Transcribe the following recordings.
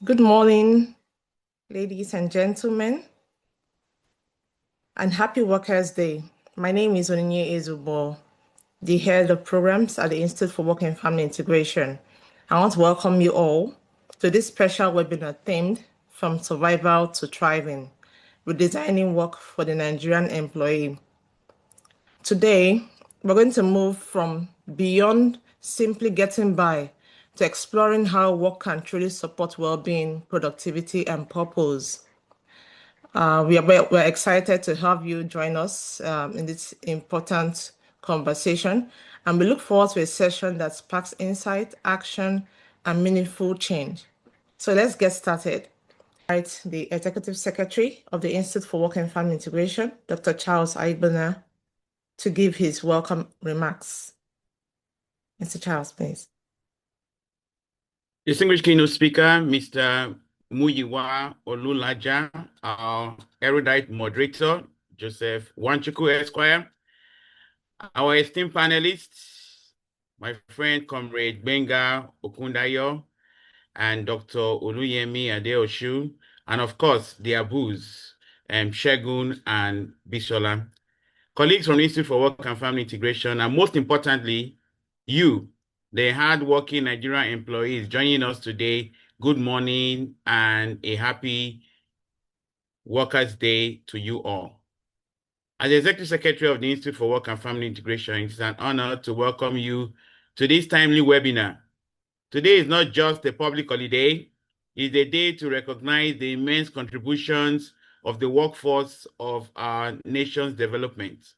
Good morning, ladies and gentlemen, and happy Workers' Day. My name is Onyinye Ezubo, the head of programs at the Institute for Work and Family Integration. I want to welcome you all to this special webinar themed From Survival to Thriving, Redesigning Work for the Nigerian Employee. Today, we're going to move from beyond simply getting by to exploring how work can truly support well-being, productivity, and purpose. We're excited to have you join us in this important conversation, and we look forward to a session that sparks insight, action, and meaningful change. So let's get started. Right, the Executive Secretary of the Institute for Work and Family Integration, Dr. Charles Aibana, to give his welcome remarks. Mr. Charles, please. Distinguished keynote speaker, Mr. Muyiwa Olulaja, our erudite moderator, Joseph Wanchuku Esquire, our esteemed panelists, my friend Comrade Benga Okundayo, and Dr. Oluyemi Adeoshu, and of course, the Abus, Shegun and Bishola, colleagues from the Institute for Work and Family Integration, and most importantly, you, the hardworking Nigerian employees joining us today. Good morning and a happy Workers' Day to you all. As the Executive Secretary of the Institute for Work and Family Integration, it is an honor to welcome you to this timely webinar. Today is not just a public holiday, it's a day to recognize the immense contributions of the workforce of our nation's development.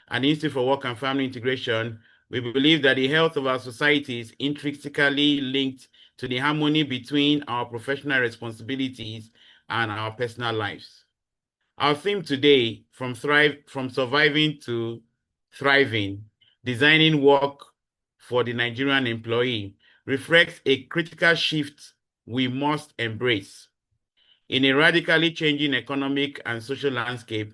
At the Institute for Work and Family Integration, we believe that the health of our society is intrinsically linked to the harmony between our professional responsibilities and our personal lives. Our theme today, from surviving to thriving, designing work for the Nigerian employee, reflects a critical shift we must embrace. In a radically changing economic and social landscape,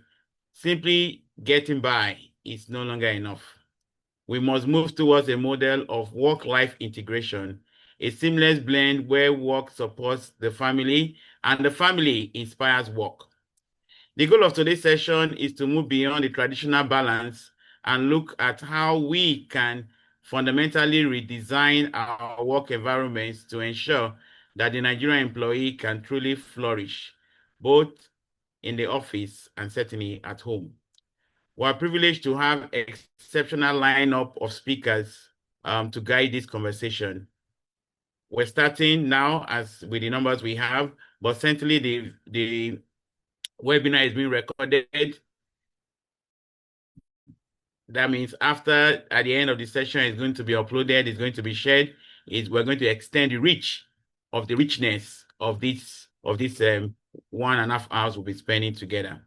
simply getting by is no longer enough. We must move towards a model of work-life integration, a seamless blend where work supports the family and the family inspires work. The goal of today's session is to move beyond the traditional balance and look at how we can fundamentally redesign our work environments to ensure that the Nigerian employee can truly flourish, both in the office and certainly at home. We're privileged to have an exceptional lineup of speakers to guide this conversation. We're starting now as with the numbers we have, but certainly the webinar is being recorded. That means at the end of the session, it's going to be uploaded, it's going to be shared. We're going to extend the richness of this 1.5 hours we'll be spending together.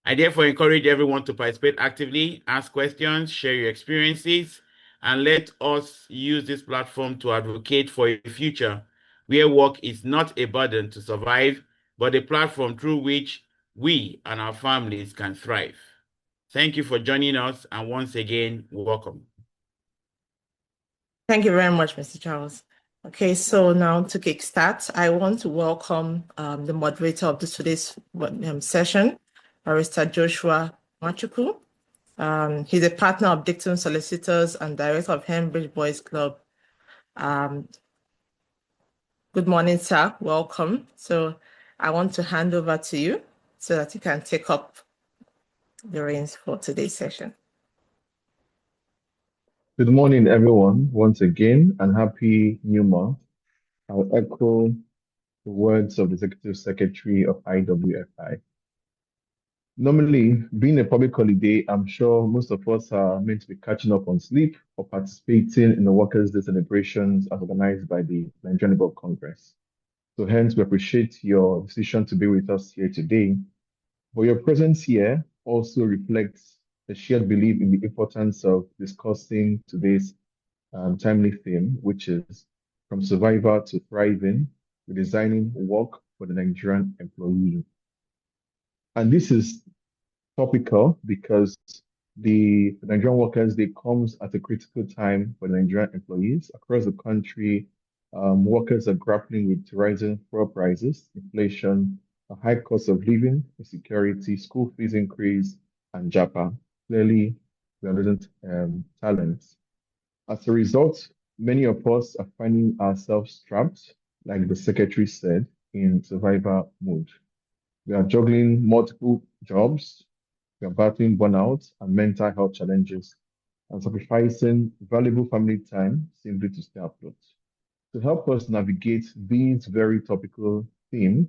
I therefore encourage everyone to participate actively, ask questions, share your experiences, and let us use this platform to advocate for a future where work is not a burden to survive, but a platform through which we and our families can thrive. Thank you for joining us, and once again, welcome. Thank you very much, Mr. Charles. Okay, so now to kickstart, I want to welcome the moderator of today's session, Barrister Joshua Machuku. He's a partner of Dictum Solicitors and director of Hembridge Boys Club. Good morning, sir. Welcome. So I want to hand over to you so that you can take up the reins for today's session. Good morning, everyone, once again, and happy new month. I'll echo the words of the Executive Secretary of IWFI. Normally, being a public holiday, I'm sure most of us are meant to be catching up on sleep or participating in the Workers' Day celebrations as organized by the Nigerian Employee Congress. So hence, we appreciate your decision to be with us here today. But your presence here also reflects the shared belief in the importance of discussing today's timely theme, which is from survivor to thriving, redesigning work for the Nigerian employee. And this is topical because the Nigerian Workers' Day comes at a critical time for the Nigerian employees across the country. Workers are grappling with rising fuel prices, inflation, a high cost of living, insecurity, school fees increase, and JAPA. Clearly, we are losing talent. As a result, many of us are finding ourselves trapped, like the secretary said, in survival mode. We are juggling multiple jobs, we are battling burnout and mental health challenges, and sacrificing valuable family time simply to stay afloat. To help us navigate these very topical themes,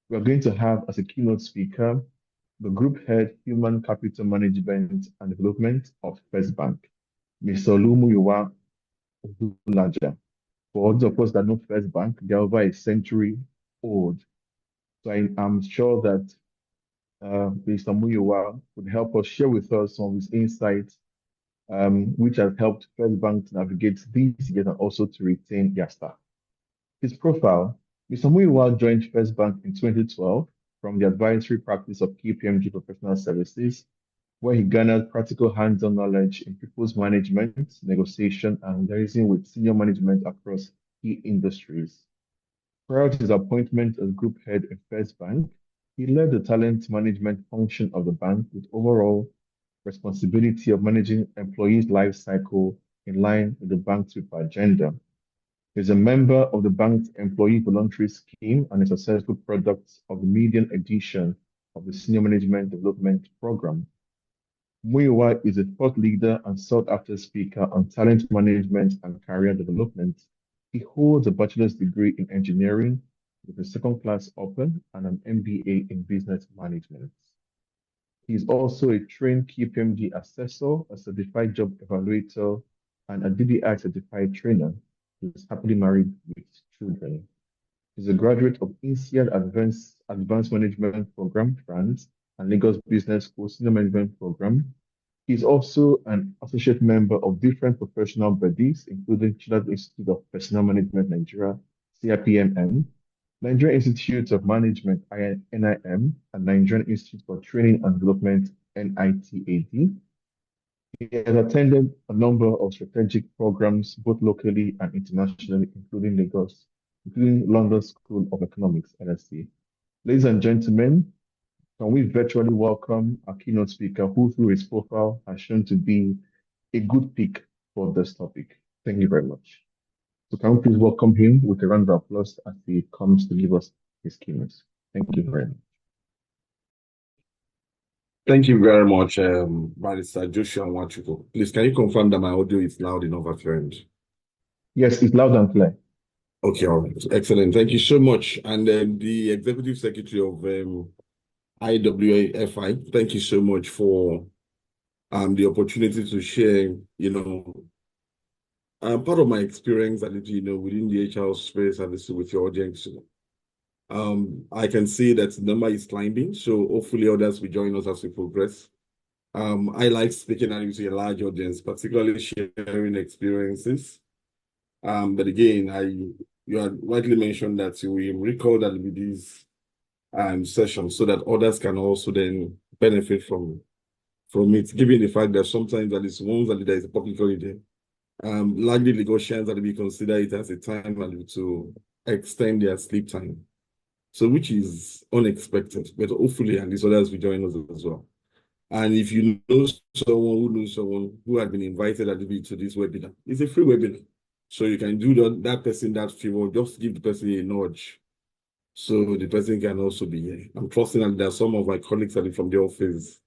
we are going to have as a keynote speaker the Group Head Human Capital Management and Development of First Bank, Mr. Olumuyiwa Odulaja. For those of us that know First Bank, they're over a century old. So I am sure that Mr. Muyiwa would help us share with us some of his insights, which has helped First Bank to navigate these years and also to retain their staff. His profile: Mr. Muyiwa joined First Bank in 2012 from the advisory practice of KPMG Professional Services, where he garnered practical hands-on knowledge in people's management, negotiation, and liaising with senior management across key industries. Prior to his appointment as group head in First Bank, he led the talent management function of the bank with overall responsibility of managing employees' life cycle in line with the bank's agenda. He is a member of the bank's employee voluntary scheme and a successful product of the median edition of the Senior Management Development Program. Muyiwa is a thought leader and sought-after speaker on talent management and career development. He holds a bachelor's degree in engineering with a second-class open and an MBA in business management. He is also a trained KPMG assessor, a certified job evaluator, and a DDI certified trainer. He is happily married with children. He is a graduate of INSEAD Advanced Management Program, France, and Lagos Business School Senior Management Program. He is also an associate member of different professional bodies, including Children's Institute of Personnel Management Nigeria, CIPMN, Nigerian Institute of Management, NIM, and Nigerian Institute for Training and Development, NITAD. He has attended a number of strategic programs, both locally and internationally, including London School of Economics, LSE. Ladies and gentlemen, can we virtually welcome our keynote speaker, who through his profile has shown to be a good pick for this topic. Thank you very much. So can we please welcome him with a round of applause as he comes to give us his keynote. Thank you very much. Thank you very much, Barrister Joshua Nwachukwu. Please, can you confirm that my audio is loud enough at your end? Yes, it's loud and clear. Okay, all right. Excellent. Thank you so much. And the Executive Secretary of IWFI, thank you so much for the opportunity to share, part of my experience, within the HR space and with your audience. I can see that the number is climbing, so hopefully others will join us as we progress. I like speaking to a large audience, particularly sharing experiences. But again, you had rightly mentioned that we recall that with these sessions so that others can also then benefit from it, given the fact that sometimes that is ones that there is a public holiday. Largely Lagosians that we consider it as a time to extend their sleep time. So which is unexpected, but hopefully, and these others will join us as well. And if you know someone who had been invited to this webinar, it's a free webinar. So you can do that person that favor, just give the person a nudge. So the person can also be here. I'm trusting that there are some of my colleagues that are from the office,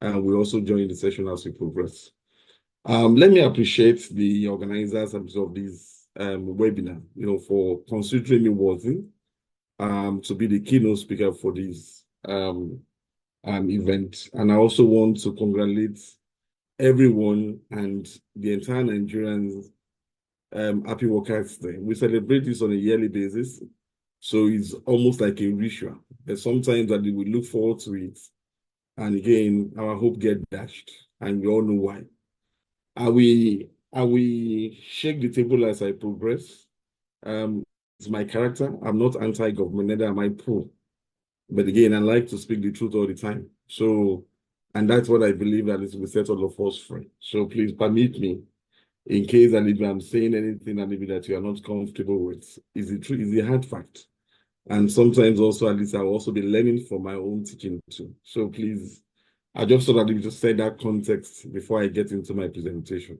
and we also join the session as we progress. Let me appreciate the organizers of this webinar, for considering me worthy to be the keynote speaker for this event. And I also want to congratulate everyone and the entire Nigerians Happy Workers' Day. We celebrate this on a yearly basis, so it's almost like a ritual. But sometimes that we look forward to it, and again, our hope gets dashed, and we all know why. I will shake the table as I progress. It's my character. I'm not anti-government, neither am I pro. But again, I like to speak the truth all the time. So, and that's what I believe that is will set all of us free. So please permit me in case and if I'm saying anything and maybe that you are not comfortable with, is it true? Is it hard fact? And sometimes also, at least I'll also be learning from my own teaching too. So please, I just thought I'd just set that context before I get into my presentation.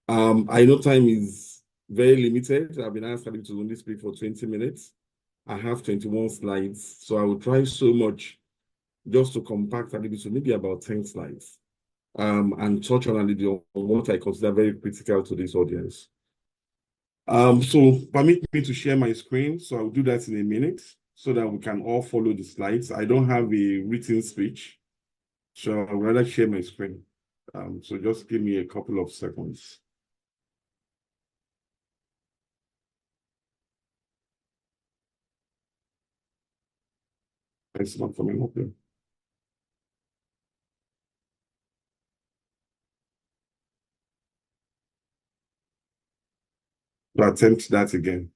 I know time is very limited. I've been asked to only speak for 20 minutes. I have 21 slides, so I will try so much just to compact a little bit to maybe about 10 slides, and touch on a little on what I consider very critical to this audience. So permit me to share my screen. So I'll do that in a minute so that we can all follow the slides. I don't have a written speech, so I'd rather share my screen. So just give me a couple of seconds. It's not coming up here. To attempt that again.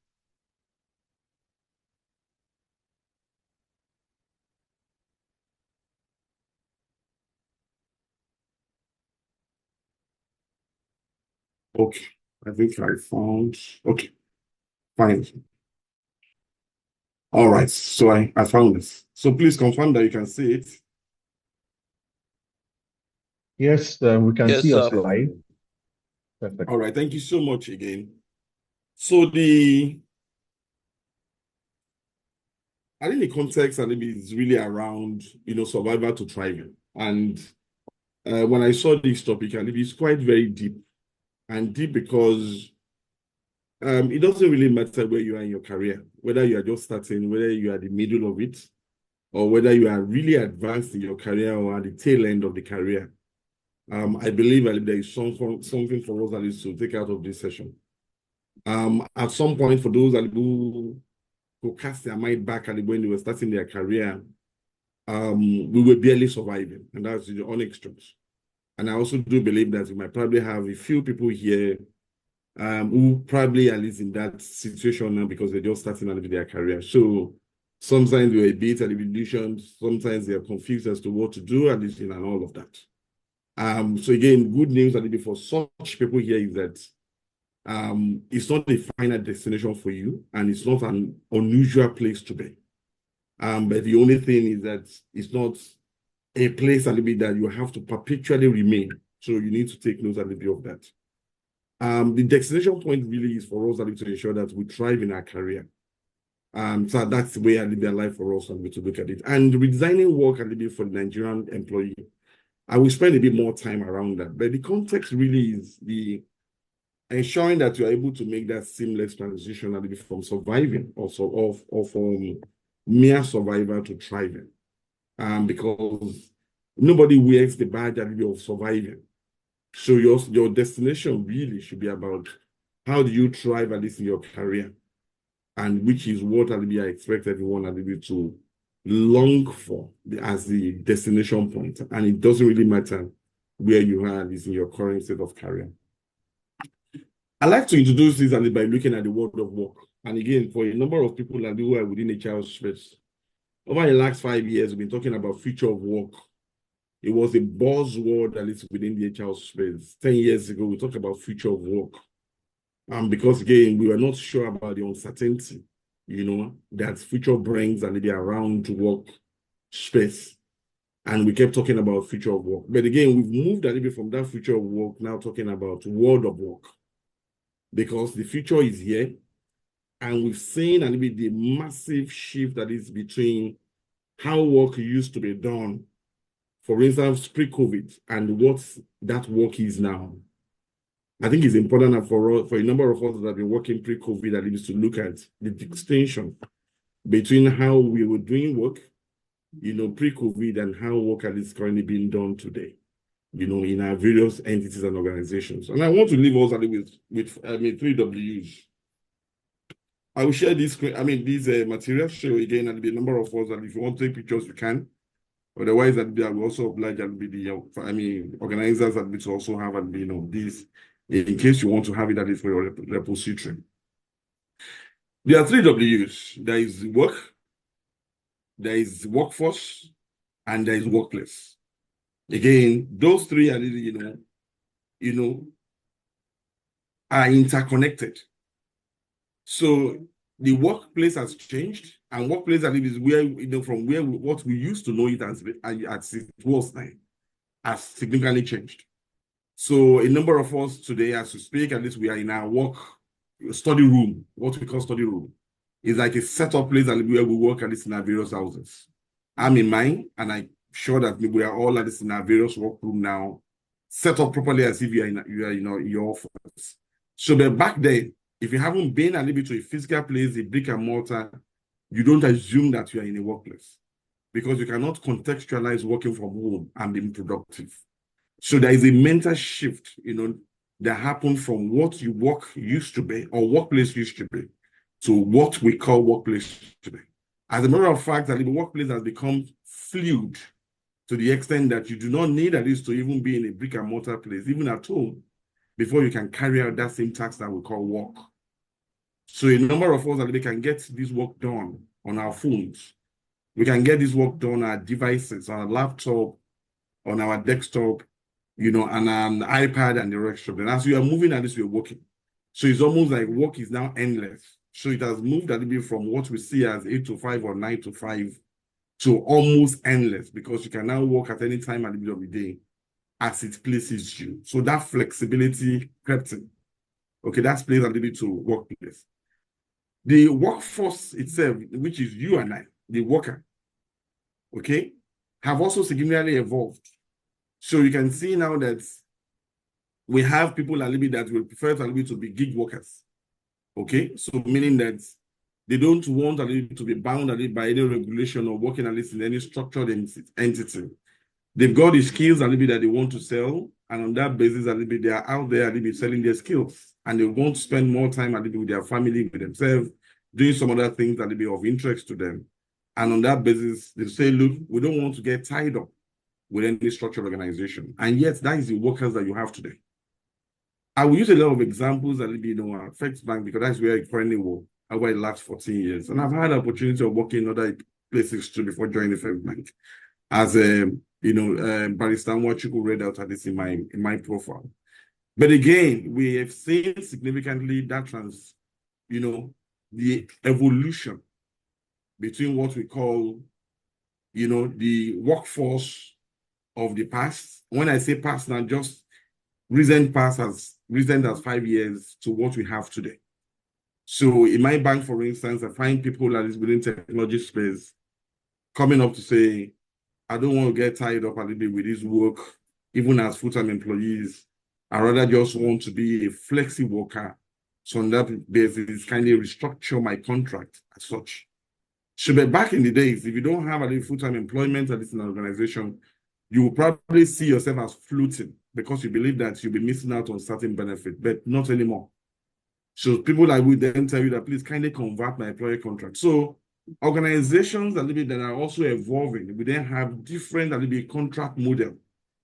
Okay, I think I found, okay, fine. All right, so I found this. So please confirm that you can see it. Yes, we can see your slide. Perfect. All right, thank you so much again. So I think the context and maybe is really around, survival to thriving. And when I saw this topic, and it's quite very deep, and deep because it doesn't really matter where you are in your career, whether you are just starting, whether you are the middle of it, or whether you are really advanced in your career or at the tail end of the career. I believe there is something for us that is to take out of this session. At some point, for those who cast their mind back at when they were starting their career, we were barely surviving, and that's the honest truth. And I also do believe that we might probably have a few people here who probably at least in that situation now because they're just starting out their career. So sometimes they're a bit at the illusion, sometimes they're confused as to what to do, at least and all of that. So again, good news at least for such people here is that it's not a final destination for you, and it's not an unusual place to be. But the only thing is that it's not a place a little bit that you have to perpetually remain. So you need to take note a little bit of that. The destination point really is for us a little to ensure that we thrive in our career. So that's the way I live their life for us and to look at it. And redesigning work a little bit for the Nigerian employee. I will spend a bit more time around that. But the context really is the ensuring that you're able to make that seamless transition a little bit from surviving or from mere survivor to thriving. Because nobody wears the badge of surviving. So your destination really should be about how do you thrive at least in your career, and which is what I expect everyone to long for as the destination point. And it doesn't really matter where you are at least in your current state of career. I like to introduce this by looking at the world of work. And again, for a number of people who are within HR space, over the last 5 years, we've been talking about future of work. It was a buzzword that is within the HR space. 10 years ago, we talked about future of work. Because again, we were not sure about the uncertainty, that future brings and around work space. And we kept talking about future of work. But again, we've moved a little bit from that future of work, now talking about world of work. Because the future is here. And we've seen a little bit the massive shift that is between how work used to be done, for instance, pre-COVID, and what that work is now. I think it's important for a number of us that have been working pre-COVID at least to look at the distinction between how we were doing work, pre-COVID and how work is currently being done today, in our various entities and organizations. And I want to leave us with 3 W's. I will share this, these materials show again, and the number of us that if you want to take pictures, you can. Otherwise, I will also oblige and be the, organizers that will also have this in case you want to have it at least for your repository. There are 3 W's. There is work, there is workforce, and there is workplace. Again, those 3 are are interconnected. So the workplace has changed, and workplace is where, from where what we used to know it as it was now, has significantly changed. So a number of us today, as we speak, at least we are in our study room, what we call study room. It's like a set-up place where we work, at least in our various houses. I'm in mine, and I'm sure that we are all at least in our various workroom now, set up properly as if you are in your office. So but back then, if you haven't been a little bit to a physical place, a brick and mortar, you don't assume that you are in a workplace, because you cannot contextualize working from home and being productive. So there is a mental shift, that happened from what your work used to be or workplace used to be to what we call workplace today. As a matter of fact, the workplace has become fluid to the extent that you do not need at least to even be in a brick and mortar place, even at home, before you can carry out that same task that we call work. So a number of us can get this work done on our phones. We can get this work done on our devices, on our laptop, on our desktop, and an iPad and the rest of them. As we are moving at this, we're working. So it's almost like work is now endless. So it has moved a little bit from what we see as 8 to 5 or 9 to 5 to almost endless, because you can now work at any time at the middle of the day as it pleases you. So that flexibility crept in. Okay, that's plays a little bit to workplace. The workforce itself, which is you and I, the worker, okay, have also significantly evolved. So you can see now that we have people a little bit that will prefer a little bit to be gig workers. Okay, so meaning that they don't want a little bit to be bound a little by any regulation or working at least in any structured entity. They've got the skills a little bit that they want to sell, and on that basis, a little bit they are out there a little bit selling their skills, and they want to spend more time a little bit with their family, with themselves, doing some other things a little bit of interest to them. And on that basis, they say, look, we don't want to get tied up with any structured organization. And yet, that is the workers that you have today. I will use a lot of examples a little bit, FX Bank, because that's where I currently work over the last 14 years. And I've had the opportunity of working in other places too before joining the FX Bank. As Barrister Nwachukwu read out at this in my profile. But again, we have seen significantly that the evolution between what we call, the workforce of the past. When I say past, now just recent past as 5 years to what we have today. So in my bank, for instance, I find people that is within technology space coming up to say, I don't want to get tied up a little bit with this work, even as full-time employees. I rather just want to be a flexi worker. So on that basis, kind of restructure my contract as such. So but back in the days, if you don't have a full-time employment at least in an organization, you will probably see yourself as floating because you believe that you'll be missing out on certain benefit, but not anymore. So people that will then tell you that please kindly convert my employer contract. So organizations a little bit that are also evolving, we then have different a little bit contract model,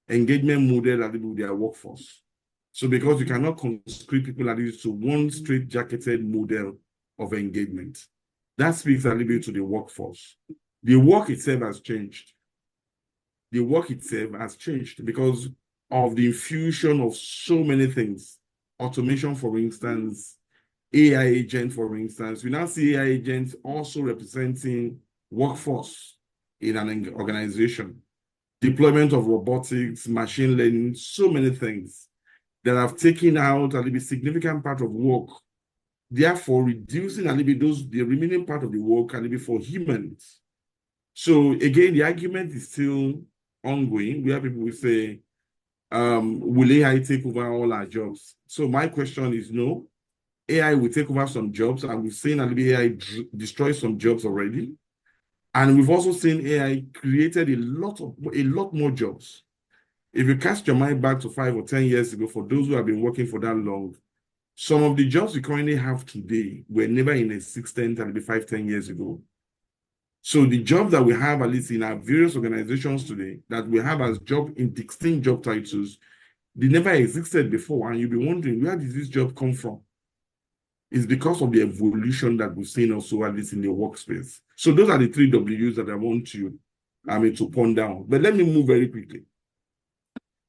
engagement model a little bit with their workforce. So because you cannot conscript people that is to one straight jacketed model of engagement. That speaks a little bit to the workforce. The work itself has changed. The work itself has changed because of the infusion of so many things. Automation, for instance, AI agent, for instance. We now see AI agents also representing workforce in an organization. Deployment of robotics, machine learning, so many things that have taken out a little bit significant part of work, therefore reducing a little bit the remaining part of the work a little bit for humans. So again, the argument is still ongoing, where people will say, will AI take over all our jobs? So my question is no. AI will take over some jobs, and we've seen a little bit AI destroy some jobs already. And we've also seen AI created a lot more jobs. If you cast your mind back to 5 or 10 years ago, for those who have been working for that long, some of the jobs we currently have today were never in existence maybe 5, 10 years ago. So the jobs that we have, at least in our various organizations today, that we have as distinct job titles, they never existed before. And you'll be wondering, where did this job come from? It's because of the evolution that we've seen also, at least in the workspace. So those are the 3 W's that I want you to ponder on. But let me move very quickly.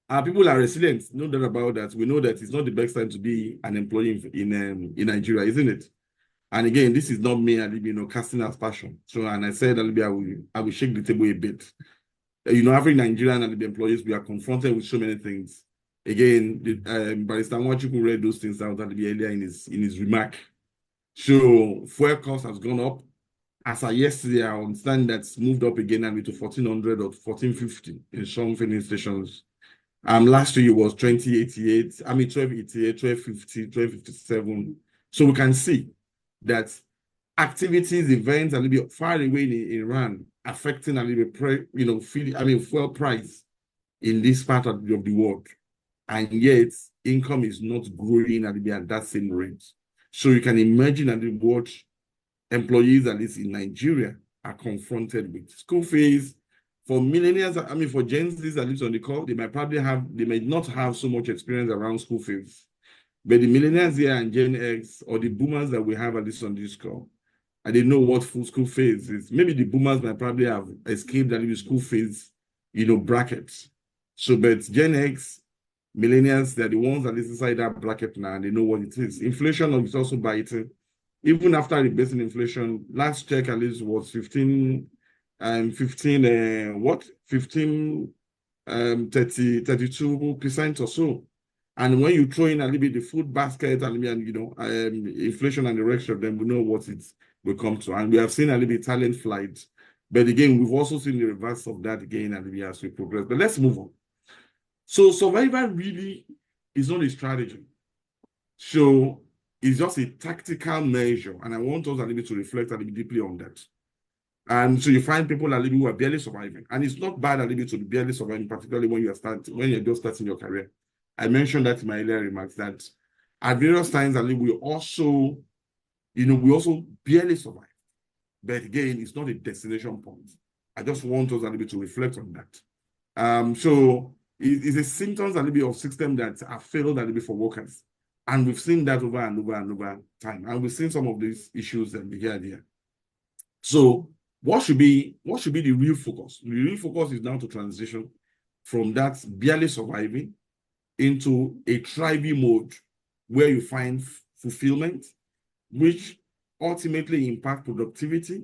Our people are resilient, no doubt about that. We know that it's not the best time to be an employee in Nigeria, isn't it? And again, this is not me, casting aspersion. So, and I said, I will shake the table a bit. Every Nigerian and the employees, we are confronted with so many things. Again, Barrister Nwachukwu read those things out earlier in his remark. So, fuel cost has gone up. As of yesterday, I understand that's moved up again and to 1,400 or 1,450 in some filling stations. Last year it was 2088, 1288, 1250, 1257. So we can see that activities, events, a little bit far away in Iran, affecting a little bit, fuel price in this part of the world. And yet, income is not growing at that same rate. So you can imagine what employees, at least in Nigeria, are confronted with. School fees, for millennials, for Gen Zs, at least on the call, they may not have so much experience around school fees. But the millennials here and Gen X, or the boomers that we have at least on this call, and they know what full school fees is. Maybe the boomers might probably have escaped that school fees, brackets. So, but Gen X, millennials, they're the ones that is inside that bracket now, and they know what it is. Inflation is also biting. Even after rebasing inflation, last check at least was 32%, or so. And when you throw in a little bit the food basket and inflation and the rest of them, we know what it will come to. And we have seen a little bit talent flight. But again, we've also seen the reverse of that again as we progress. But let's move on. So survival really is not a strategy. So it's just a tactical measure. And I want us a little bit to reflect a little bit deeply on that. And so you find people a little bit who are barely surviving. And it's not bad a little bit to be barely surviving, particularly when you're just starting your career. I mentioned that in my earlier remarks that at various times we also barely survive. But again, it's not a destination point. I just want us a little bit to reflect on that. So it's a symptoms a little bit of system that have failed a little bit for workers. And we've seen that over and over and over time. And we've seen some of these issues here and there. So what should be the real focus? The real focus is now to transition from that barely surviving into a thriving mode where you find fulfillment, which ultimately impact productivity,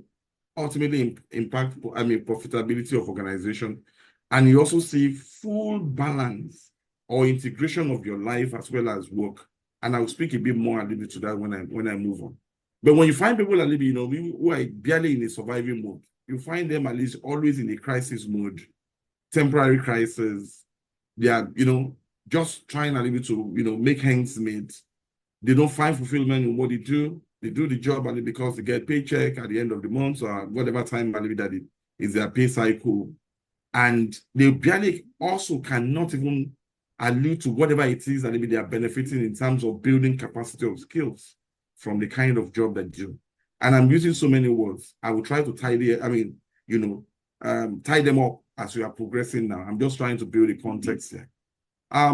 ultimately impact profitability of organization. And you also see full balance or integration of your life as well as work. And I'll speak a bit more a little bit to that when I move on. But when you find people a little bit, who are barely in a surviving mode, you find them at least always in a crisis mode, temporary crisis. They are, just trying a little bit to, make ends meet. They don't find fulfillment in what they do. They do the job only because they get paycheck at the end of the month or whatever time that is their pay cycle. And they barely also cannot even allude to whatever it is that they are benefiting in terms of building capacity of skills from the kind of job they do. And I'm using so many words. I will try to tie them up as we are progressing now. I'm just trying to build a context here.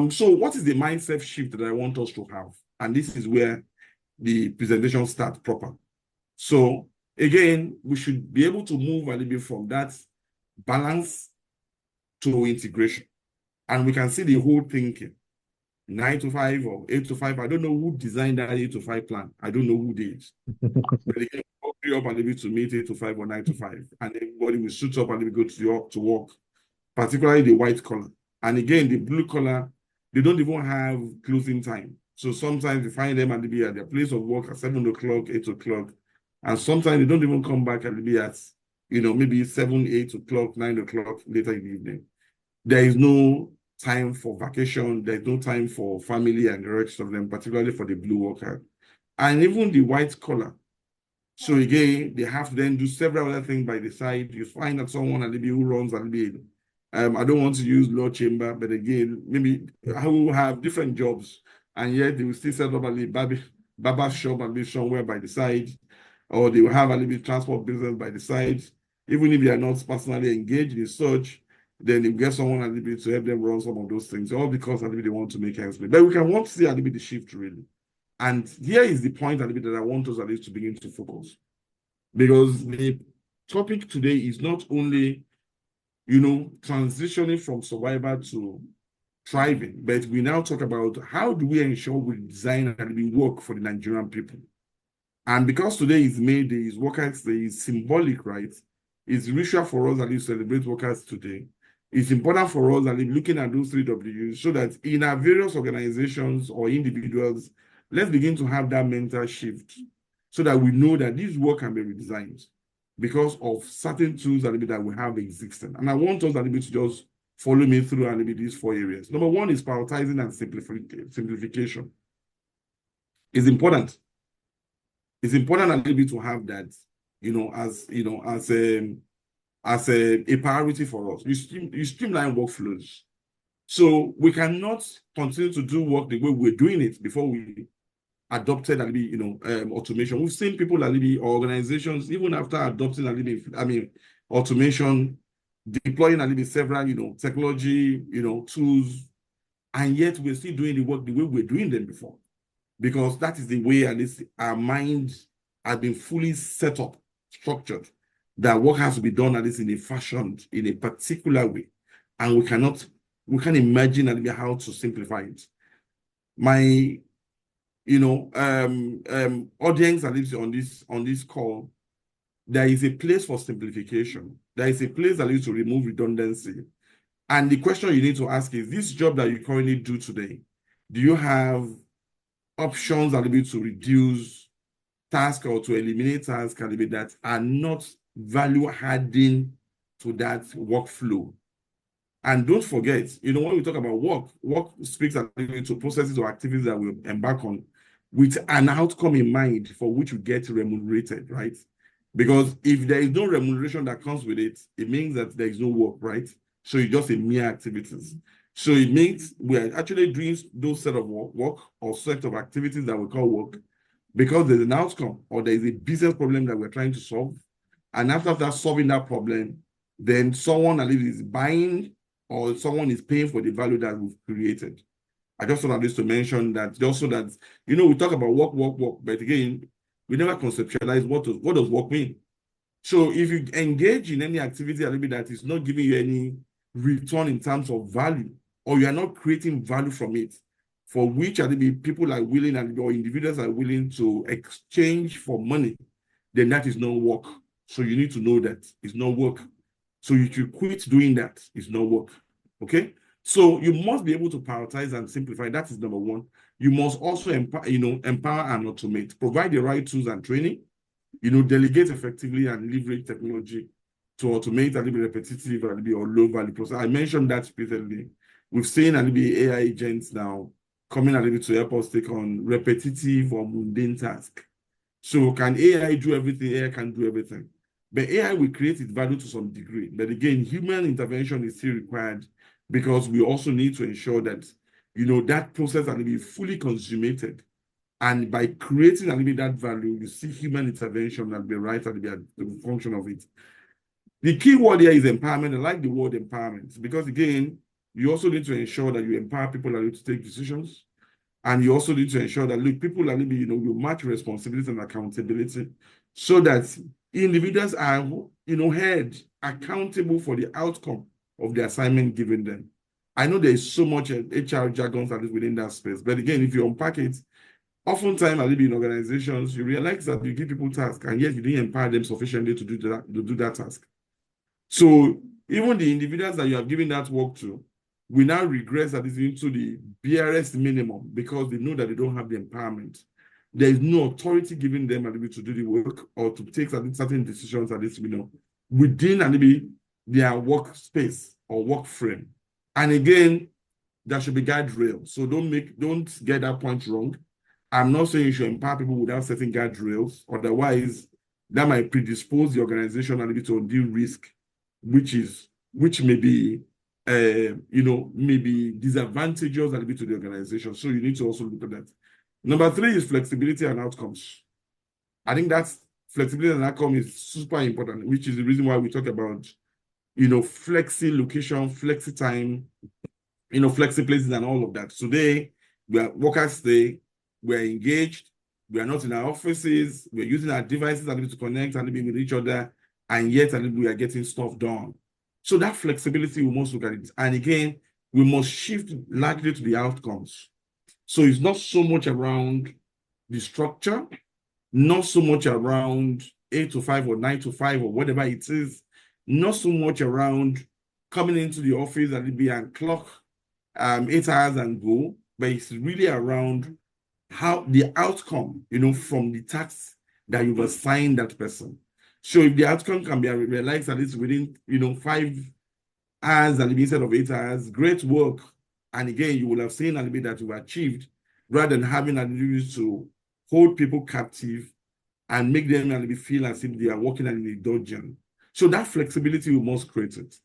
So what is the mindset shift that I want us to have? And this is where the presentation starts proper. So again, we should be able to move a little bit from that balance to integration. And we can see the whole thinking, 9 to 5 or 8 to 5. I don't know who designed that 8 to 5 plan. I don't know who did. But again, we up a little bit to meet 8 to 5 or 9 to 5. And everybody will suit up and go to work, particularly the white collar. And again, the blue collar, they don't even have closing time. So sometimes you find them at their place of work at 7 o'clock, 8 o'clock. And sometimes they don't even come back at maybe 7, 8 o'clock, 9 o'clock later in the evening. There is no time for vacation. There's no time for family and the rest of them, particularly for the blue worker. And even the white collar. So again, they have to then do several other things by the side. You find that someone who runs I don't want to use law chamber, but again, maybe I will have different jobs, and yet they will still set up a barber shop and be somewhere by the side, or they will have a little bit transport business by the side. Even if they are not personally engaged in such, then you get someone a little bit to help them run some of those things, all because a little bit they want to make ends meet. But we can want to see a little bit the shift really. And here is the point a little bit that I want us at least to begin to focus. Because the topic today is not only transitioning from survivor to thriving. But we now talk about how do we ensure we design and we work for the Nigerian people. And because today is May Day, is Workers' Day, is symbolic, right? It's ritual for us that we celebrate workers today. It's important for us that we're looking at those 3 Ws so that in our various organizations or individuals, let's begin to have that mental shift so that we know that this work can be redesigned because of certain tools that we have existing. And I want us to just follow me through these 4 areas. Number 1 is prioritizing and simplification. It's important. It's important to have that, as a priority for us. You streamline workflows. So we cannot continue to do work the way we're doing it before we adopted automation. We've seen people organizations, even after adopting automation, deploying several technology tools, and yet we're still doing the work the way we're doing them before. Because that is the way at least our minds have been fully set up, structured, that work has to be done at least in a particular way. And we can't imagine how to simplify it. My audience at least on this call, there is a place for simplification. There is a place that needs to remove redundancy. And the question you need to ask is, this job that you currently do today, do you have options that will be to reduce tasks or to eliminate tasks that are not value adding to that workflow? And don't forget, when we talk about work speaks to processes or activities that we embark on with an outcome in mind for which we get remunerated, right? Because if there is no remuneration that comes with it, it means that there is no work, right? So it's just a mere activities. So it means we are actually doing those set of work or set of activities that we call work because there's an outcome or there is a business problem that we're trying to solve. And after solving that problem, then someone is buying or someone is paying for the value that we've created. I just wanted to mention that just so that, we talk about work, but again, we never conceptualize what does work mean. So if you engage in any activity that is not giving you any return in terms of value, or you are not creating value from it, for which people are willing or individuals are willing to exchange for money, then that is not work. So you need to know that it's not work. So you should quit doing that. It's not work. Okay? So you must be able to prioritize and simplify. That is number 1. You must also empower and automate. Provide the right tools and training. Delegate effectively and leverage technology to automate and be repetitive and be or low value process. I mentioned that repeatedly. We've seen AI agents now coming to help us take on repetitive or mundane tasks. So can AI do everything? AI can do everything. But AI will create its value to some degree. But again, human intervention is still required because we also need to ensure that, that process will be fully consummated. And by creating that value, you see human intervention that be right at the function of it. The key word here is empowerment. I like the word empowerment because, again, you also need to ensure that you empower people to take decisions. And you also need to ensure that, look, people you match responsibility and accountability so that individuals are, held accountable for the outcome of the assignment given them. I know there is so much HR jargon that is within that space. But again, if you unpack it, oftentimes, in organizations, you realize that you give people tasks, and yet you didn't empower them sufficiently to do that task. So even the individuals that you have given that work to will now regress that is into the barest minimum because they know that they don't have the empowerment. There is no authority giving them to do the work or to take certain decisions within their workspace or work frame. And again, there should be guardrails. So don't get that point wrong. I'm not saying you should empower people without setting guardrails. Otherwise, that might predispose the organization to undue risk, which may be maybe disadvantageous to the organization. So you need to also look at that. Number 3 is flexibility and outcomes. I think that's flexibility and outcome is super important, which is the reason why we talk about, flexi location, flexi time, flexi places and all of that. Today, we are workers today, we're engaged, we are not in our offices, we're using our devices to connect and be with each other, and yet we are getting stuff done. So that flexibility, we must look at it. And again, we must shift largely to the outcomes. So it's not so much around the structure, not so much around 8 to 5 or 9 to 5 or whatever it is, not so much around coming into the office and clock 8 hours and go, but it's really around how the outcome, from the task that you've assigned that person. So if the outcome can be realized at least within, 5 hours instead of 8 hours, great work. And again, you will have seen a little bit that you've achieved, rather than having a little to hold people captive and make them a little bit feel as if they are working in a dungeon. So that flexibility we must create it.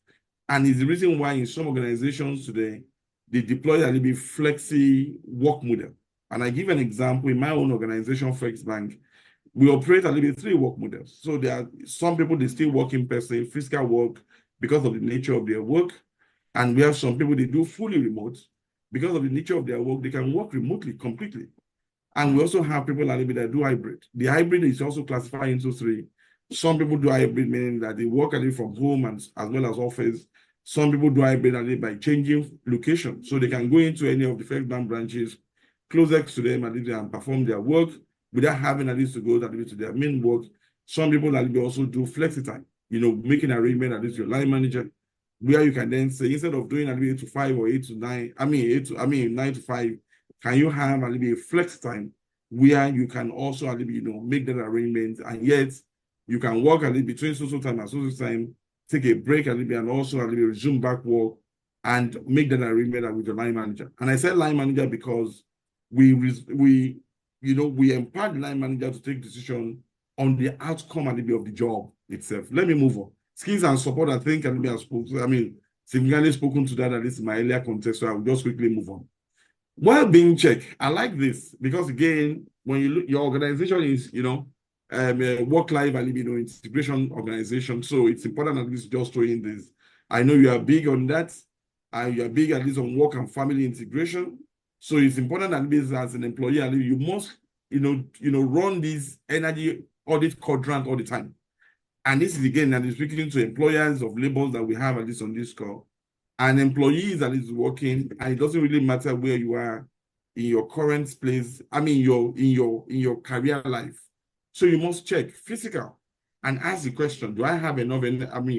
And it's the reason why in some organizations today, they deploy a little bit flexi work model. And I give an example in my own organization, Flex Bank, we operate a little bit 3 work models. So there are some people, they still work in person, physical work, because of the nature of their work. And we have some people, they do fully remote. Because of the nature of their work, they can work remotely completely. And we also have people that do hybrid. The hybrid is also classified into 3. Some people do hybrid, meaning that they work a little from home and as well as office. Some people do hybrid by changing location. So they can go into any of the Flex Bank branches closest to them and perform their work without having to go to their main work. Some people also do flexi time, making arrangement at least your line manager, where you can then say, instead of doing 8 to 5 or 8 to 9, 9 to 5, can you have a flex time where you can also make that arrangement, and yet you can work between social time and social time, take a break and also resume back work and make that arrangement with your line manager. And I said line manager because we empower the line manager to take decision on the outcome of the job itself. Let me move on. Skills and support, I think, significantly spoken to that, at least in my earlier context, so I will just quickly move on. Well-being check. I like this because, again, when you look, your organization is, a work-life integration organization, so it's important at least just throwing this. I know you are big on that, and you are big at least on work and family integration. So it's important that as an employee, you must, run this energy audit quadrant all the time. And this is again, and speaking to employers of labels that we have at least on this call, and employees that is working, and it doesn't really matter where you are in your current place. In your career life. So you must check physical and ask the question: do I have enough?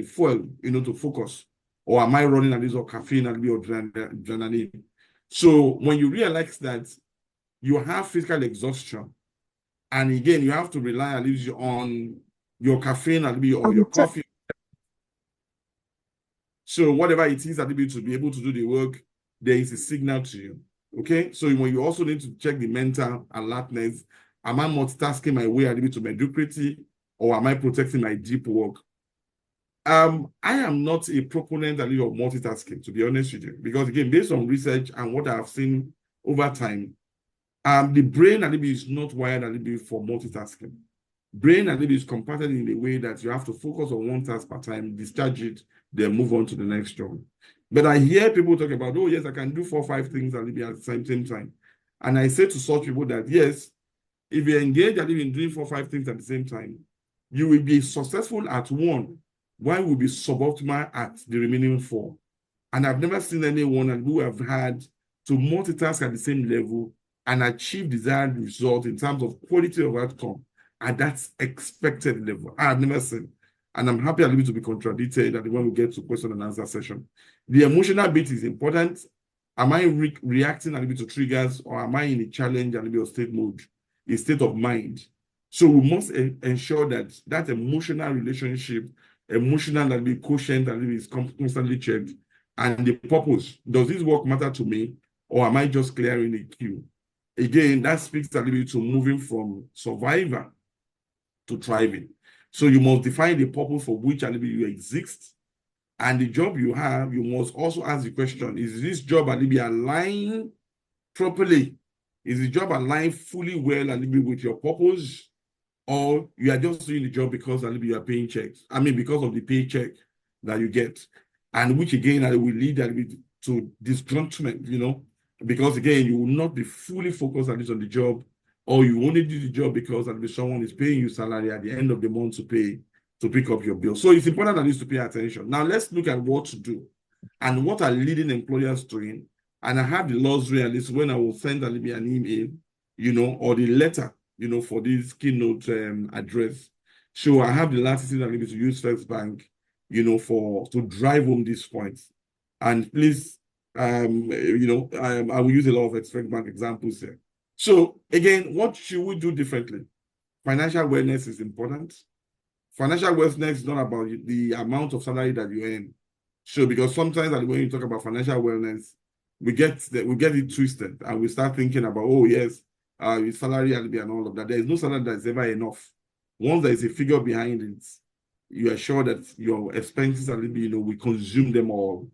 Fuel, to focus, or am I running at least or caffeine or adrenaline? So when you realize that you have physical exhaustion, and again, you have to rely at least on your caffeine or your coffee. So whatever it is to be able to do the work, there is a signal to you. Okay. So when you also need to check the mental alertness, am I multitasking my way to mediocrity, or am I protecting my deep work? I am not a proponent of multitasking, to be honest with you, because again, based on research and what I've seen over time, the brain is not wired for multitasking. Brain is compacted in a way that you have to focus on one task per time, discharge it, then move on to the next job. But I hear people talk about, oh yes, I can do 4 or 5 things at the same time. And I say to such people that yes, if you engage in doing 4 or 5 things at the same time, you will be successful at one, while will be suboptimal at the remaining 4. And I've never seen anyone who have had to multitask at the same level and achieve desired result in terms of quality of outcome at that expected level. I have never seen. And I'm happy to be contradicted when we get to question and answer session. The emotional bit is important. Am I reacting to triggers, or am I in a challenge or state mode, a state of mind? So we must ensure that that emotional relationship, emotional quotient is constantly checked. And the purpose, does this work matter to me, or am I just clearing a queue? Again, that speaks a little bit to moving from survivor to thriving. So you must define the purpose for which you exist, and the job you have, you must also ask the question: is this job aligned properly? Is the job aligned fully well with your purpose, or you are just doing the job because you are paying checks? Because of the paycheck that you get, and which again will lead to disgruntlement, because again you will not be fully focused on the job, or you only do the job because someone is paying you salary at the end of the month to pick up your bill. So it's important to pay attention. Now let's look at what to do. and what are leading employers doing. And I have the luxury, at least when I will send an email, or the letter, for this keynote address. So I have the latitude and ability to use First Bank, to drive home these points. And please, I will use a lot of First Bank examples here. So again, what should we do differently? Financial wellness is important. Financial wellness is not about the amount of salary that you earn. So because sometimes when you talk about financial wellness, we get it twisted and we start thinking about, oh yes, salary and all of that. There is no salary that is ever enough. Once there is a figure behind it, you are sure that your expenses we consume them all.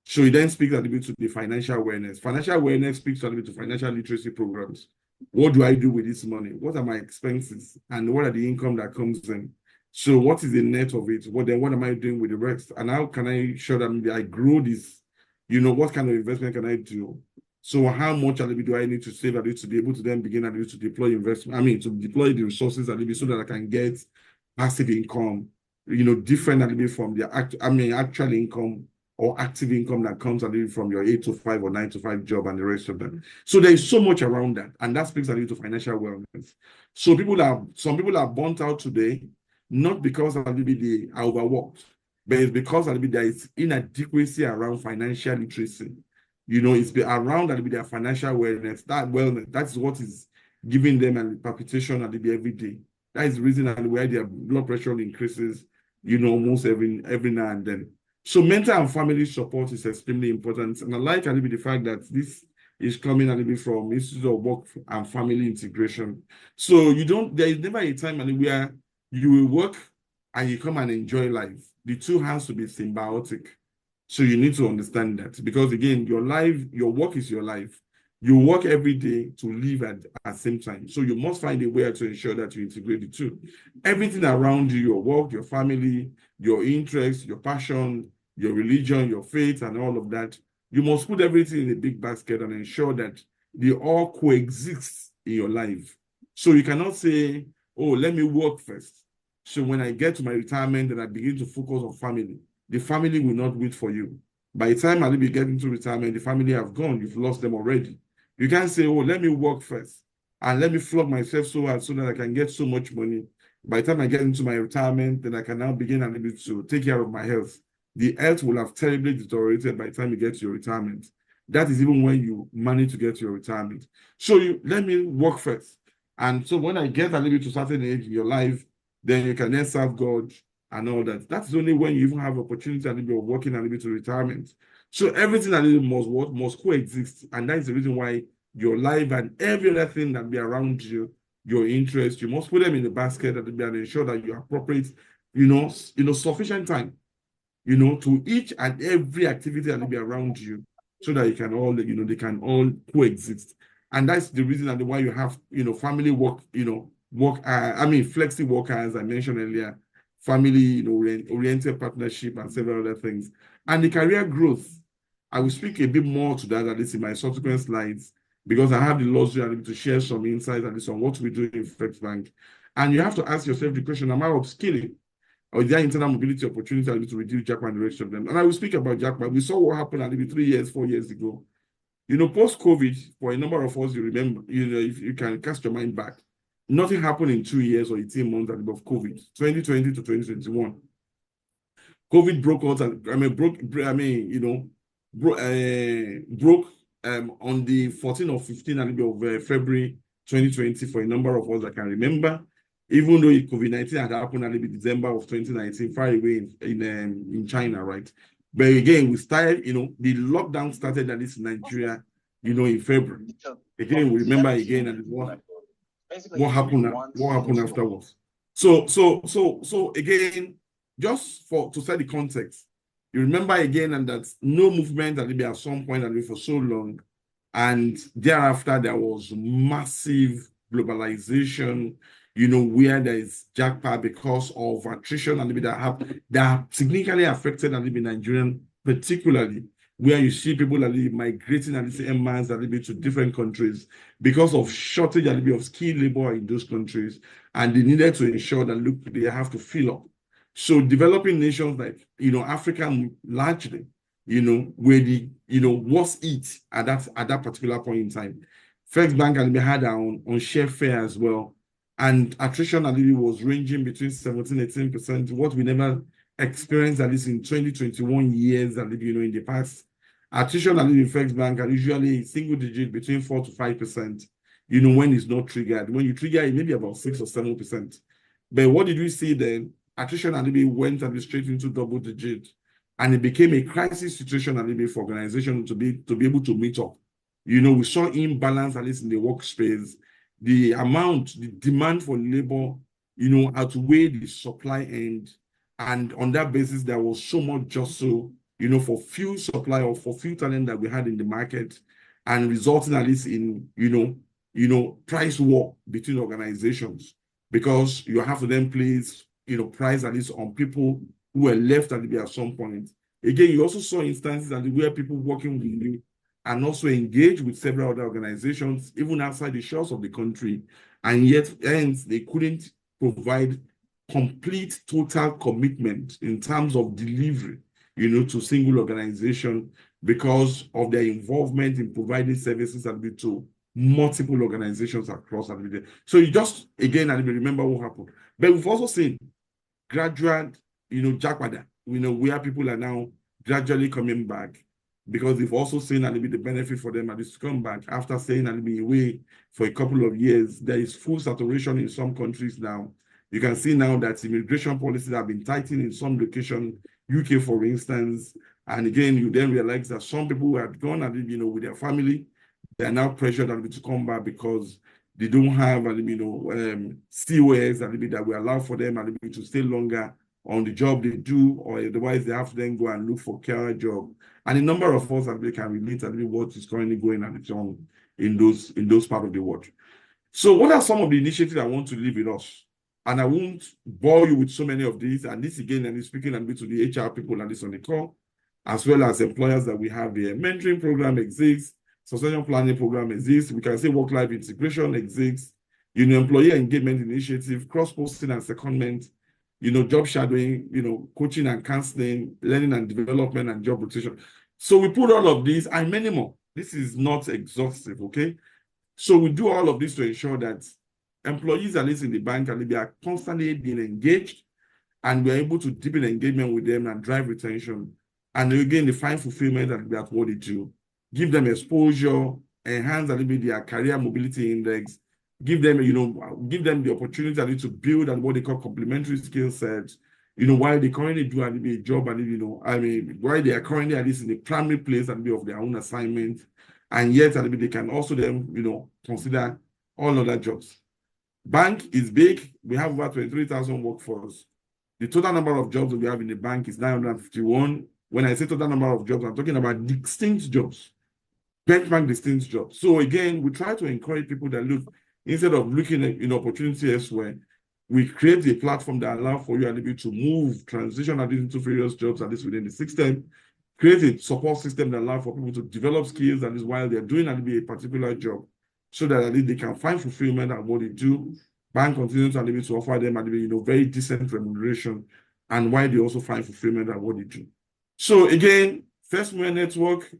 So it then speaks a little bit to the financial awareness. Financial awareness speaks a little bit to financial literacy programs. What do I do with this money? What are my expenses? And what are the income that comes in? So what is the net of it? What am I doing with the rest? And how can I ensure that maybe I grow this? What kind of investment can I do? So how much do I need to save to be able to then begin to deploy investment? To deploy the resources so that I can get passive income, different from the actual income or active income that comes from your 8 to 5 or 9 to 5 job and the rest of them. So there is so much around that, and that speaks to financial wellness. So some people are burnt out today, not because they are overworked, but it's because there is inadequacy around financial literacy. It's around their financial wellness. That's what is giving them a palpitation every day. That is the reason why their blood pressure increases, almost every now and then. So mental and family support is extremely important. And I like the fact that this is coming from Institute of Work and Family Integration. So there is never a time where you will work and you come and enjoy life. The two has to be symbiotic. So you need to understand that, because again, your work is your life. You work every day to live at the same time. So you must find a way to ensure that you integrate the two. Everything around you, your work, your family, your interests, your passion, your religion, your faith, and all of that, you must put everything in a big basket and ensure that they all coexist in your life. So you cannot say, oh, let me work first. So when I get to my retirement and I begin to focus on family, the family will not wait for you. By the time you get into retirement, the family have gone. You've lost them already. You can't say, oh, let me work first and let me flog myself so hard so that I can get so much money. By the time I get into my retirement, then I can now begin to take care of my health. The health will have terribly deteriorated by the time you get to your retirement. That is even when you manage to get to your retirement. So let me work first. And so when I get to a certain age in your life, then you can then serve God and all that. That's only when you even have opportunity of working to retirement. So everything must coexist. And that is the reason why your life and every other thing that be around you, your interests, you must put them in the basket and ensure that you appropriate, sufficient time, to each and every activity that will be around you, so that you can all, they can all coexist. And that's the reason and why you have, family work, flexi work, as I mentioned earlier, family, oriented partnership, and several other things. And the career growth, I will speak a bit more to that, at least in my subsequent slides, because I have the luxury to share some insights at least on what we do in First Bank. And you have to ask yourself the question, am I upskilling? Or is there internal mobility opportunity to reduce Jackpot and the rest of them? And I will speak about Jackpot. We saw what happened maybe 3 years, 4 years ago. Post-COVID, for a number of us, you remember, if you can cast your mind back, nothing happened in 2 years or 18 months above COVID, 2020 to 2021. COVID broke out and broke on the 14th or 15th of February 2020 for a number of us that can remember. Even though COVID-19 had happened in December of 2019, far away in China, right? But again, we started, the lockdown started at least in Nigeria, in February. Again, we remember again and what happened afterwards. So again, just to set the context, you remember again, and that no movement at some point for so long, and thereafter there was massive globalization, where there is jackpot because of attrition that have significantly affected Nigerian, particularly where you see people migrating en masse to different countries because of shortage of skilled labor in those countries, and they needed to ensure that they have to fill up. So developing nations like Africa largely, where the, was it at that particular point in time. First Bank and we had on share fare as well. And attrition was ranging between 17-18%, what we never experienced at least in 2021 years, in the past. Attrition in First Bank are usually single digit between 4 to 5%, when it's not triggered. When you trigger it, maybe about 6 or 7%. But what did we see then? Attrition went straight into double digit, and it became a crisis situation for organization to be able to meet up. We saw imbalance at least in the workspace. The demand for labor, outweighed the supply end, and on that basis, there was so much jostle, for few supply or for few talent that we had in the market, and resulting at least in, price war between organizations, because you have to then place, price at least on people who were left at some point. Again, you also saw instances where people working with you and also engaged with several other organizations, even outside the shores of the country, and yet hence they couldn't provide complete, total commitment in terms of delivery, to single organization because of their involvement in providing services to multiple organizations across. So you just, again, remember what happened. But we've also seen gradual, jackwada, where people are now gradually coming back, because they've also seen the benefit for them to come back after staying away for a couple of years. There is full saturation in some countries now. You can see now that immigration policies have been tightened in some locations, UK, for instance. And again, you then realize that some people who had gone with their family, they are now pressured to come back because they don't have COS that will allow for them to stay longer on the job they do, or otherwise they have to then go and look for career job. And a number of us can relate what is currently going on in those parts of the world. So what are some of the initiatives I want to leave with us? And I won't bore you with so many of these. And this again, and speaking to the HR people and this on the call, as well as employers that we have here. Mentoring program exists, succession planning program exists. We can say work-life integration exists, employee engagement initiative, cross-posting and secondment, job shadowing, coaching and counseling, learning and development, and job rotation. So we put all of these and many more. This is not exhaustive, okay? So we do all of this to ensure that employees, at least in the bank, are constantly being engaged, and we're able to deepen engagement with them and drive retention. And again, they find fulfillment at what they do. Give them exposure, enhance their career mobility index, give them the opportunity to build what they call complementary skill sets, while they currently do a job, and while they are currently at least in the primary place of their own assignment, and yet they can also then, consider all other jobs. Bank is big. We have over 23,000 workforce. The total number of jobs that we have in the bank is 951. When I say total number of jobs, I'm talking about distinct jobs, benchmark distinct jobs. So again, we try to encourage people that look, instead of looking at opportunity elsewhere, we create a platform that allows for you to move, transition into various jobs, at least within the system, create a support system that allows for people to develop skills, that is while they're doing a particular job, so that at least they can find fulfillment at what they do. Bank continues to offer them very decent remuneration, and while they also find fulfillment at what they do. So again, First Women Network,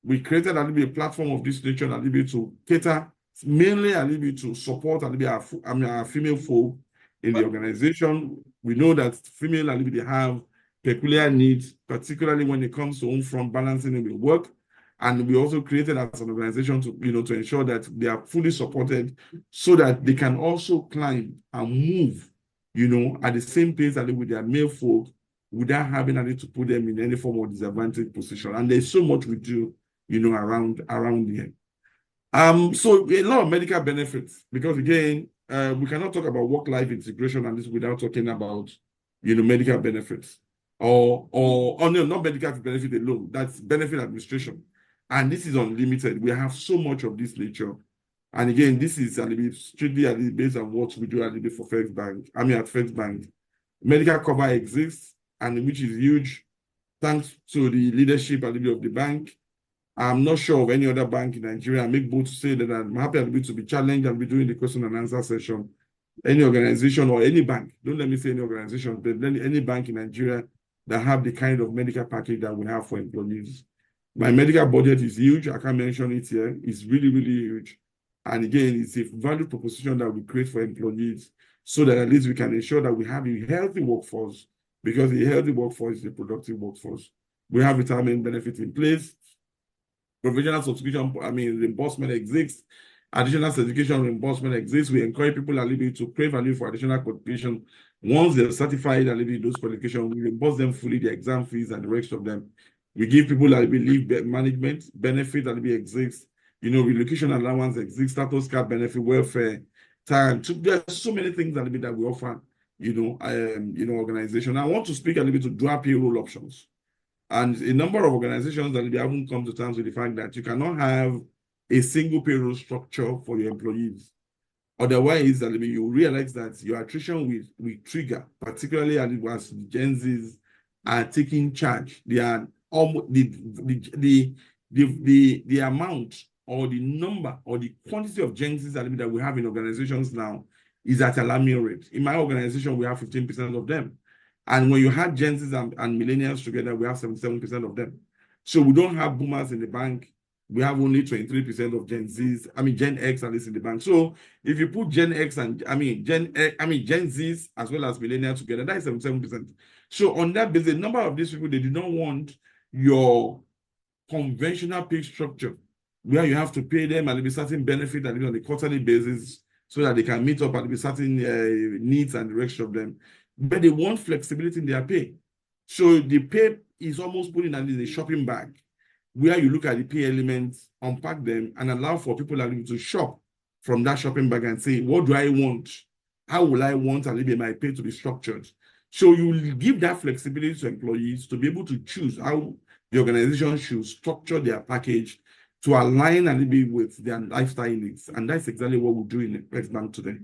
we created a platform of this nature to cater mainly to support our female folk in the organization. We know that female they have peculiar needs, particularly when it comes to home-front balancing with work. And we also created as an organization to ensure that they are fully supported, so that they can also climb and move, at the same pace with their male folk, without having to put them in any form of disadvantaged position. And there's so much we do, around here. So a lot of medical benefits, because again, we cannot talk about work-life integration and this without talking about, medical benefits, or no, not medical benefit alone. That's benefit administration, and this is unlimited. We have so much of this nature, and again, this is strictly based on what we do for First Bank. At First Bank, medical cover exists, and which is huge, thanks to the leadership of the bank. I'm not sure of any other bank in Nigeria. I make bold to say that I'm happy to be challenged and be doing the question and answer session. Any organization or any bank, don't let me say any organization, but any bank in Nigeria that have the kind of medical package that we have for employees. My medical budget is huge. I can't mention it here. It's really, really huge. And again, it's a value proposition that we create for employees so that at least we can ensure that we have a healthy workforce, because a healthy workforce is a productive workforce. We have retirement benefits in place. Provisional subscription, reimbursement exists. Additional certification reimbursement exists. We encourage people to pay value for additional qualification. Once they're certified and those qualifications, we reimburse them fully the exam fees and the rest of them. We give people leave management benefit that exists. Relocation allowance exists, status card benefit, welfare, time. There's so many things that we offer. Organization. I want to speak a little bit to dual payroll options. And a number of organizations that haven't come to terms with the fact that you cannot have a single payroll structure for your employees. Otherwise, you realize that your attrition will trigger, particularly as Gen Zs are taking charge. They are almost the amount or the number or the quantity of Gen Zs that we have in organizations now is at alarming rate. In my organization, we have 15% of them. And when you had Gen Zs and millennials together, we have 77% of them. So we don't have boomers in the bank. We have only 23% of Gen Zs, Gen X at least in the bank. So if you put Gen X and Gen Zs as well as millennials together, that is 77%. So on that basis, a number of these people, they do not want your conventional pay structure where you have to pay them and be certain benefit on a quarterly basis so that they can meet up and be certain needs and the rest of them. But they want flexibility in their pay. So the pay is almost put in a shopping bag where you look at the pay elements, unpack them, and allow for people to shop from that shopping bag and say, what do I want? How will I want my pay to be structured? So you give that flexibility to employees to be able to choose how the organization should structure their package to align with their lifestyle needs. And that's exactly what we do in the Flex Bank today.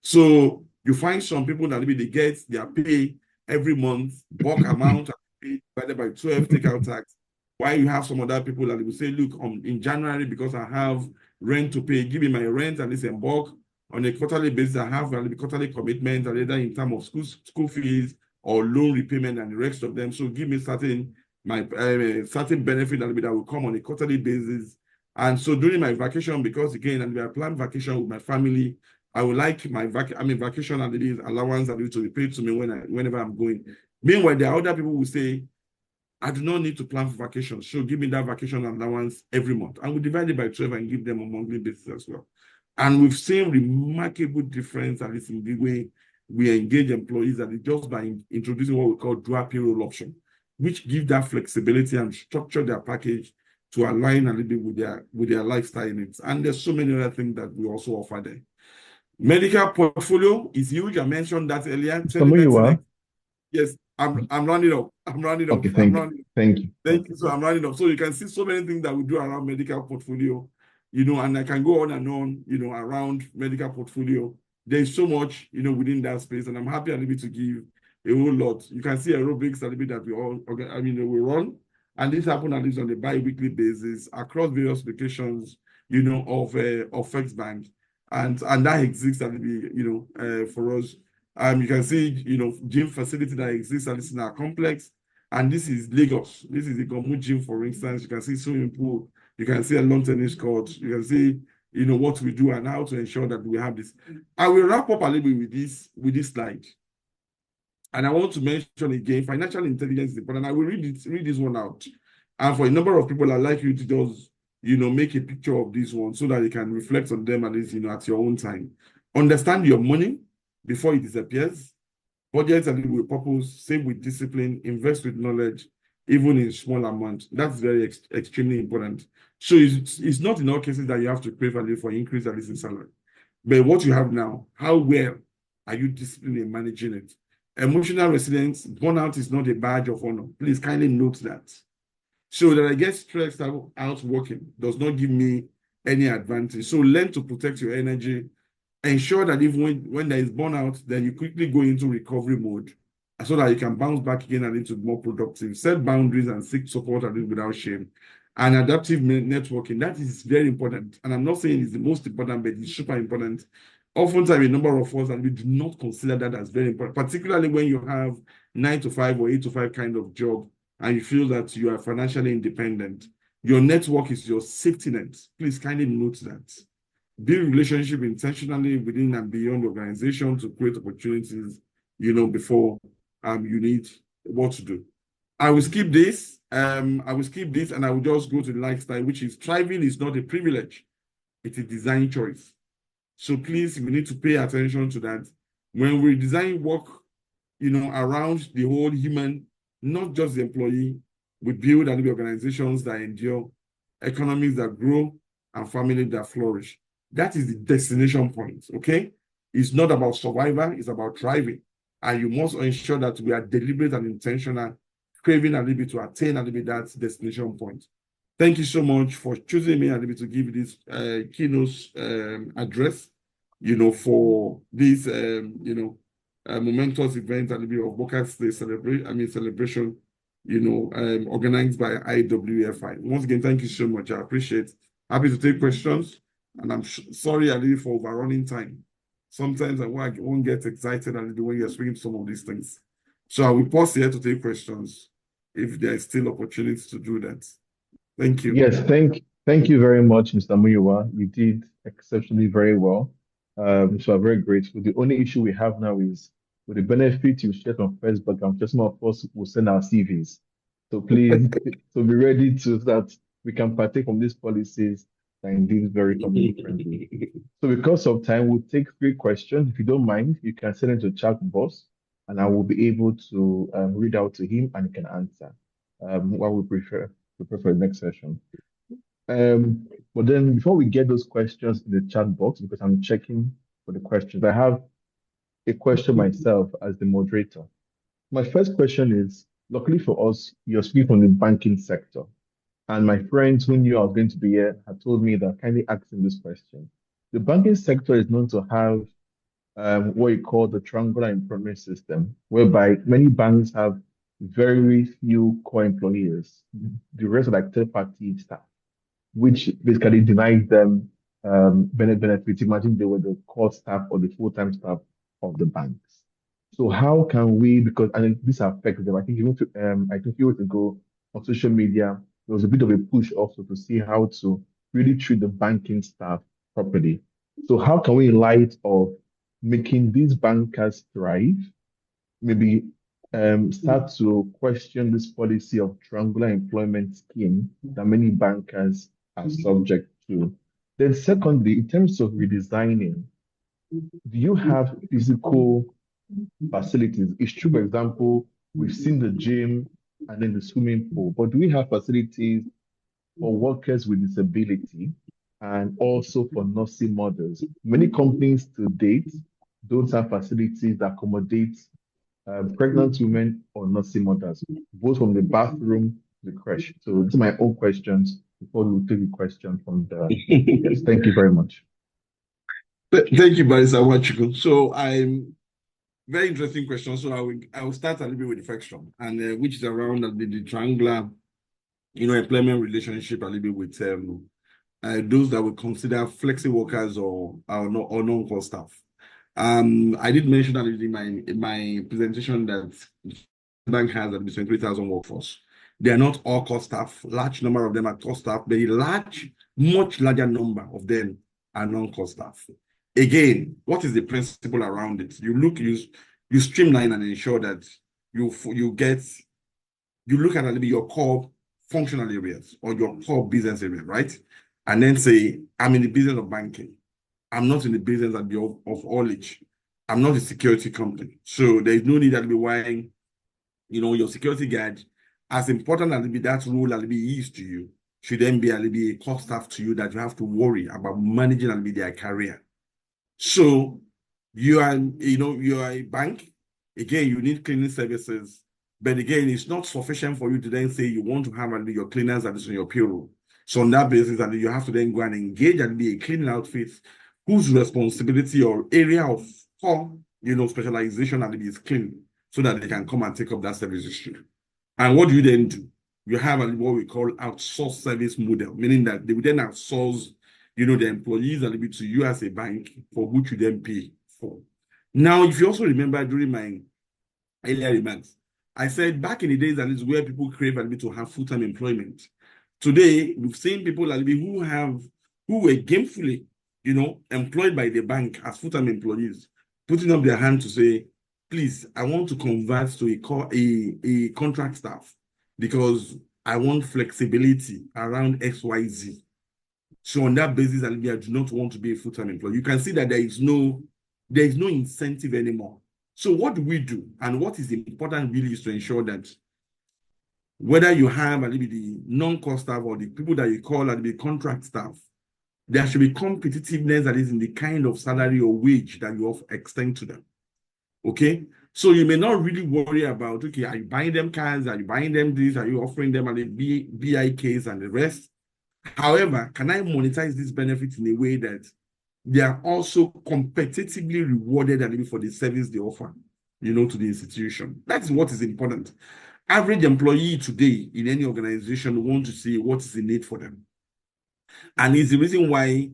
So you find some people that they get their pay every month, bulk amount, divided by 12, take out tax. While you have some other people that will say, look, in January, because I have rent to pay, give me my rent and it's in bulk. On a quarterly basis, I have a quarterly commitment, either in terms of school fees or loan repayment and the rest of them. So give me certain benefit that will come on a quarterly basis. And so during my vacation, because again, I plan vacation with my family, I would like my vacation and allowance to be paid to me whenever I'm going. Meanwhile, there are other people who say, I do not need to plan for vacation. So give me that vacation allowance every month. And we divide it by 12 and give them a monthly basis as well. And we've seen remarkable difference, at least in the way we engage employees, and just by introducing what we call dual payroll option, which give that flexibility and structure their package to align a little bit with their lifestyle needs. And there's so many other things that we also offer there. Medical portfolio is huge. I mentioned that earlier. Yes, I'm running up. Okay, thank you. So I'm running up. So you can see so many things that we do around medical portfolio, and I can go on and on, around medical portfolio. There's so much, within that space, and I'm happy a little bit to give a whole lot. You can see aerobics a little bit that we run, and this happens at least on a bi-weekly basis across various locations, of Flex Bank, and that exists a little bit, for us. You can see, gym facility that exists at least in our complex. And this is Lagos. This is the Gomu gym, for instance. You can see swimming pool. You can see a lawn tennis court. You can see, what we do and how to ensure that we have this. I will wrap up a little bit with this slide. And I want to mention again, financial intelligence is important. I will read this one out. And for a number of people, I'd like you to just, make a picture of this one so that you can reflect on them at least, at your own time. Understand your money before it disappears. Budget and with purpose, save with discipline, invest with knowledge, even in small amounts. That's very extremely important. So it's not in all cases that you have to pay value for increase at least in salary. But what you have now, how well are you disciplined in managing it? Emotional resilience, burnout is not a badge of honor. Please kindly note that. So that I get stressed out working does not give me any advantage. So learn to protect your energy. Ensure that even when there is burnout, then you quickly go into recovery mode so that you can bounce back again and into more productive. Set boundaries and seek support and without shame. And adaptive networking, that is very important. And I'm not saying it's the most important, but it's super important. Oftentimes, a number of us, and we do not consider that as very important, particularly when you have 9 to 5 or 8 to 5 kind of job, and you feel that you are financially independent. Your network is your safety net. Please kindly note that. Build relationship intentionally within and beyond the organization to create opportunities, before you need what to do. I will skip this. And I will just go to the lifestyle, which is thriving is not a privilege. It's a design choice. So please, we need to pay attention to that. When we design work, around the whole human, not just the employee, we build and organizations that endure, economies that grow, and families that flourish. That is the destination point, okay? It's not about survival, it's about thriving. And you must ensure that we are deliberate and intentional, craving a little bit to attain a little bit that destination point. Thank you so much for choosing me a little bit to give this keynote address, for this, momentous event and a bit of Workers' Day celebration, organized by IWFI. Once again, thank you so much. I appreciate it. Happy to take questions. And I'm sorry a little for overrunning time. Sometimes I won't get excited a little when you're speaking some of these things. So I will pause here to take questions if there is still opportunity to do that. Thank you. Yes, thank you very much, Mr. Muyiwa. You did exceptionally very well. So I'm very grateful. The only issue we have now is with the benefit you shared on Facebook, I'm just more of us will send our CVs. So please, so be ready to that we can partake from these policies that indeed very family friendly. So because of time, we'll take 3 questions. If you don't mind, you can send it to chat boss, and I will be able to read out to him and he can answer. What we prepare for the next session. But then before we get those questions in the chat box, because I'm checking for the questions, I have a question myself as the moderator. My first question is, luckily for us, you're speaking from the banking sector. And my friends who knew I was going to be here had told me that kindly asking this question. The banking sector is known to have what you call the triangular employment system, whereby many banks have very few core employees. The rest are like third-party staff, which basically denies them benefits. Imagine they were the core staff or the full-time staff of the banks. So how can we, because this affects them, I think I think years ago on social media, there was a bit of a push also to see how to really treat the banking staff properly. So how can we, in light of making these bankers thrive, maybe start to question this policy of triangular employment scheme that many bankers are subject to? Then secondly, in terms of redesigning, do you have physical facilities? It's true, for example, we've seen the gym and then the swimming pool, but do we have facilities for workers with disability and also for nursing mothers? Many companies to date don't have facilities that accommodate pregnant women or nursing mothers, both from the bathroom to the creche. So these are my own questions before we take the question from the yes. Thank you very much. Thank you, Barrister Wachuku. So very interesting question. So I will start a little bit with the first one, and which is around the triangular, employment relationship a little bit with those that we consider flexi workers or non-core staff. I did mention that in my presentation that the bank has at least 23,000 workforce. They are not all core staff. Large number of them are core staff, but much larger number of them are non-core staff. Again, what is the principle around it? You streamline and ensure that you look at a little bit your core functional areas or your core business area, right? And then say, I'm in the business of banking. I'm not in the business of haulage. I'm not a security company. So there's no need to be why, your security guard, as important as that role is to you, should then be a core staff to you that you have to worry about managing their career. So you are a bank. Again, you need cleaning services. But again, it's not sufficient for you to then say you want to have your cleaners that is on your payroll. So on that basis, you have to then go and engage and be a cleaning outfit whose responsibility or area of core, specialization is clean, so that they can come and take up that service issue. And what do you then do? You have what we call outsourced service model, meaning that they will then outsource the employees a little bit to you as a bank for which you then pay for. Now, if you also remember during my earlier remarks, I said back in the days, that is where people crave a little bit to have full-time employment. Today, we've seen people a little bit who were gamefully, employed by the bank as full-time employees, putting up their hand to say, please, I want to convert to a contract staff because I want flexibility around XYZ. So on that basis, I do not want to be a full-time employee. You can see that there is no incentive anymore. So what do we do? And what is important really is to ensure that whether you have a little bit the non-cost staff or the people that you call the contract staff, there should be competitiveness that is in the kind of salary or wage that you extend to them. Okay? So you may not really worry about, okay, are you buying them cars? Are you buying them this? Are you offering them BIKs and the rest? However, can I monetize these benefits in a way that they are also competitively rewarded for the service they offer, to the institution? That's what is important. Average employee today in any organization want to see what is the need for them. And it's the reason why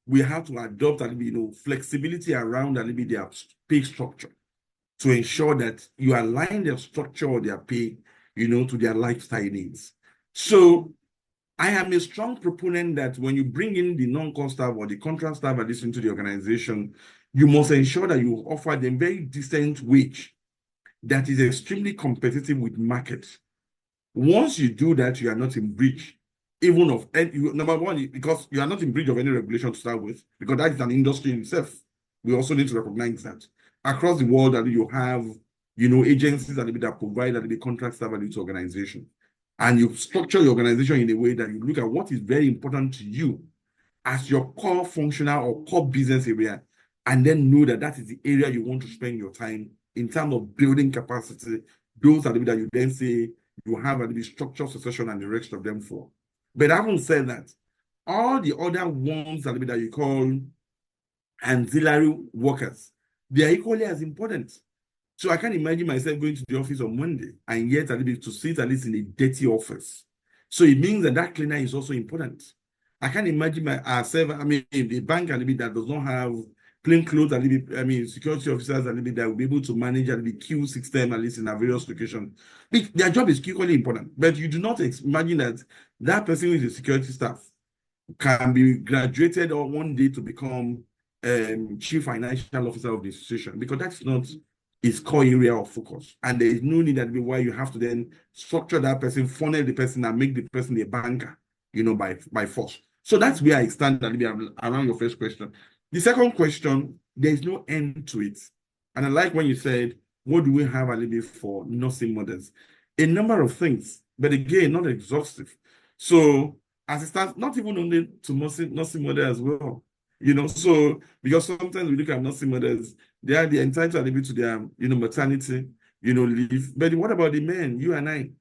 we have to adopt flexibility around their pay structure to ensure that you align their structure or their pay, to their lifestyle needs. So I am a strong proponent that when you bring in the non-cost staff or the contract staff addition to the organization, you must ensure that you offer them very decent wage that is extremely competitive with market. Once you do that, you are not in breach, even of number one, because you are not in breach of any regulation to start with, because that is an industry in itself. We also need to recognize that across the world that you have, agencies that provide the contract staff to organization. And you structure your organization in a way that you look at what is very important to you as your core functional or core business area, and then know that that is the area you want to spend your time in terms of building capacity. Those are the that you then say you have the structural succession and the rest of them for. But having said that, all the other ones that you call ancillary workers, they are equally as important. So I can't imagine myself going to the office on Monday and yet to sit at least in a dirty office. So it means that cleaner is also important. I can't imagine the bank that does not have plain clothes security officers that will be able to manage the queue system at least in our various locations. Their job is equally important, but you do not imagine that person who is a security staff can be graduated or one day to become chief financial officer of the institution, because that's not his core area of focus. And there is no need that why you have to then structure that person, funnel the person, and make the person a banker, by force. So that's where I stand around your first question. The second question, there is no end to it. And I like when you said, what do we have a little bit for nursing mothers? A number of things, but again, not exhaustive. So as it stands, not even only to nursing mothers as well. So because sometimes we look at nursing mothers, they are entitled to their maternity leave. But what about the men, you and I?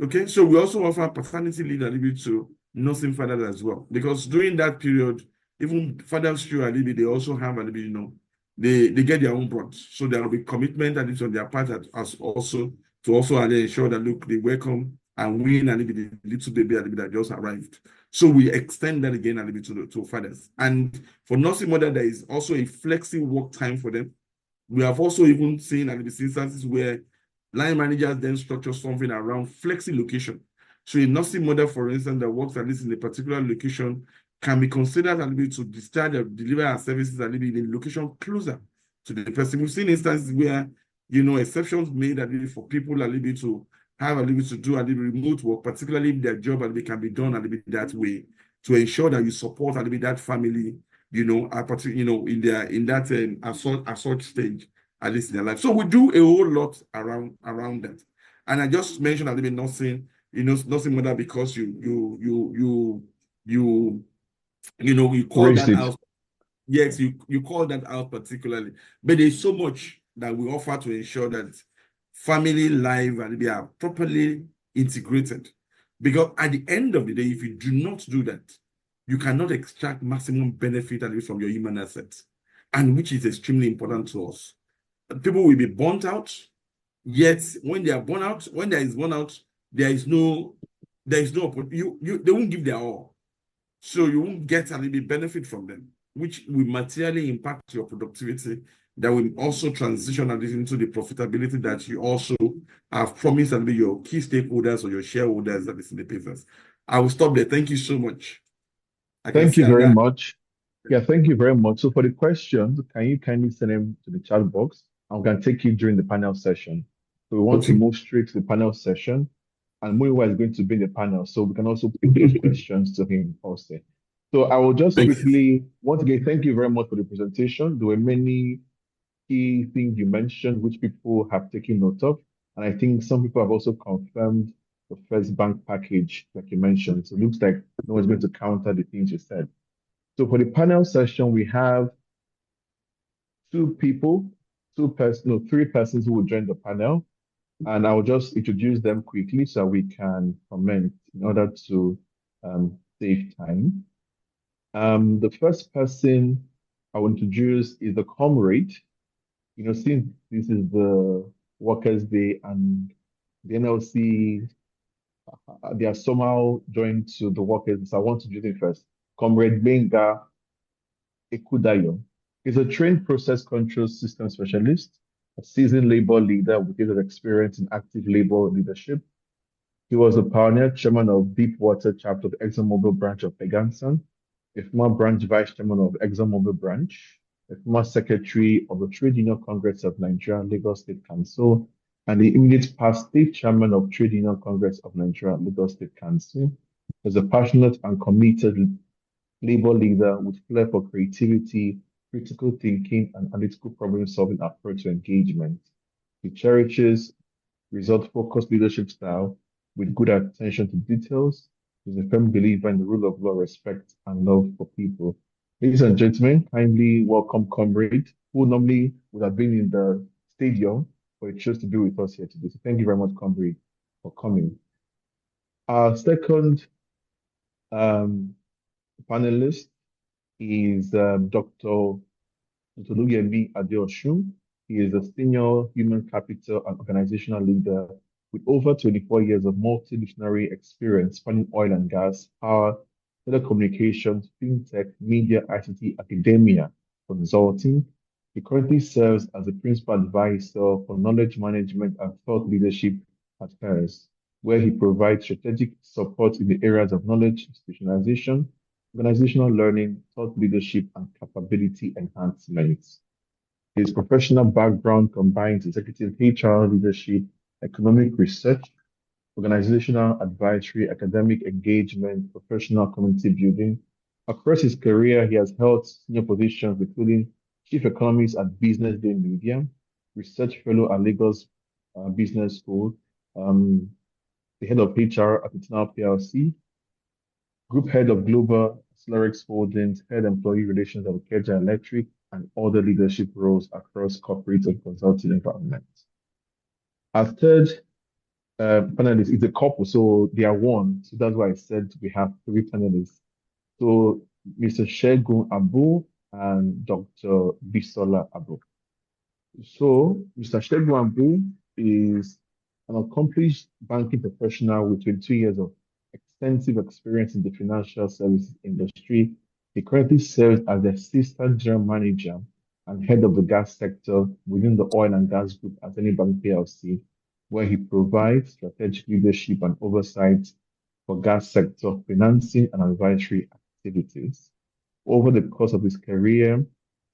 Okay, so we also offer paternity leave a little bit to nursing fathers as well, because during that period, even fathers too, they also have a little bit, they get their own bond. So there will be commitment on their part as also to also ensure that look, they welcome and win a little bit the little baby that just arrived. So we extend that again a little bit to fathers. And for nursing mother, there is also a flexible work time for them. We have also even seen instances where line managers then structure something around flexi location. So a nursing mother, for instance, that works at least in a particular location can be considered a little bit to discharge or deliver our services a little bit in a location closer to the person. We've seen instances where, exceptions made a little for people a little bit to have a little bit to do a little remote work, particularly if their job a little bit can be done a little bit that way, to ensure that you support a little bit that family, in that assault stage, at least in their life. So we do a whole lot around that. And I just mentioned a little bit nursing mother because you call that out. Yes, you call that out particularly. But there's so much that we offer to ensure that family life and they are properly integrated. Because at the end of the day, if you do not do that, you cannot extract maximum benefit from your human assets, and which is extremely important to us. People will be burnt out, yet when they are burnt out, when there is burnout, they won't give their all. So you won't get an immediate benefit from them, which will materially impact your productivity. That will also transition into the profitability that you also have promised and be your key stakeholders or your shareholders that is in the business. I will stop there. Thank you so much. I can Thank see you very Aga. much. Yeah, thank you very much. So for the questions, can you kindly send them to the chat box? I'm going to take you during the panel session. So we want to Okay. move straight to the panel session, and Muiwa is going to be in the panel, so we can also put those questions to him also. So I will just Thank you. quickly, once again, thank you very much for the presentation. There were many key things you mentioned, which people have taken note of. And I think some people have also confirmed the first bank package, like you mentioned. So it looks like no one's going to counter the things you said. So for the panel session, we have two people, three persons who will join the panel. And I'll just introduce them quickly so we can comment in order to save time. The first person I will introduce is the comrade. Since this is the Workers' Day and the NLC, they are somehow joined to the workers, so I want to introduce him first. Comrade Benga Ekudayo is a trained process control system specialist, a seasoned labor leader with years of experience in active labor leadership. He was a pioneer chairman of Deepwater chapter of ExxonMobil branch of Peganson, a former branch vice chairman of ExxonMobil branch, a former secretary of the Trade Union Congress of Nigeria Lagos State Council, and the immediate past state chairman of Trade Union Congress of Nigeria Lagos State Council. He was a passionate and committed labor leader with flair for creativity, critical thinking, and analytical problem-solving approach to engagement. He cherishes result-focused leadership style with good attention to details. He's a firm believer in the rule of law, respect, and love for people. Ladies and gentlemen, kindly welcome Comrade, who normally would have been in the stadium, but he chose to be with us here today. So thank you very much, Comrade, for coming. Our second um, panelist is Dr. Oluyemi Adeosun. He is a senior human capital and organizational leader with over 24 years of multidisciplinary experience spanning oil and gas, power, telecommunications, fintech, media, ICT, academia, consulting. He currently serves as a principal advisor for knowledge management and thought leadership at Paris, where he provides strategic support in the areas of knowledge institutionalization, organizational learning, thought leadership, and capability enhancement. His professional background combines executive HR leadership, economic research, organizational advisory, academic engagement, professional community building. Across his career, he has held senior positions, including chief economist at Business Day Media, research fellow at Lagos Business School, um, the head of HR at Internal PLC, group head of Global Slurix Holdings, head employee relations at Okeja Electric, and other leadership roles across corporate and consulting environments. Our third panelist is a couple, so they are one. So that's why I said we have three panelists. So Mr. Shegun Abu and Dr. Bisola Abu. So Mr. Shegun Abu is an accomplished banking professional with 22 years of extensive experience in the financial services industry. He currently serves as the assistant general manager and head of the gas sector within the oil and gas group at Bank PLC, where he provides strategic leadership and oversight for gas sector financing and advisory activities. Over the course of his career,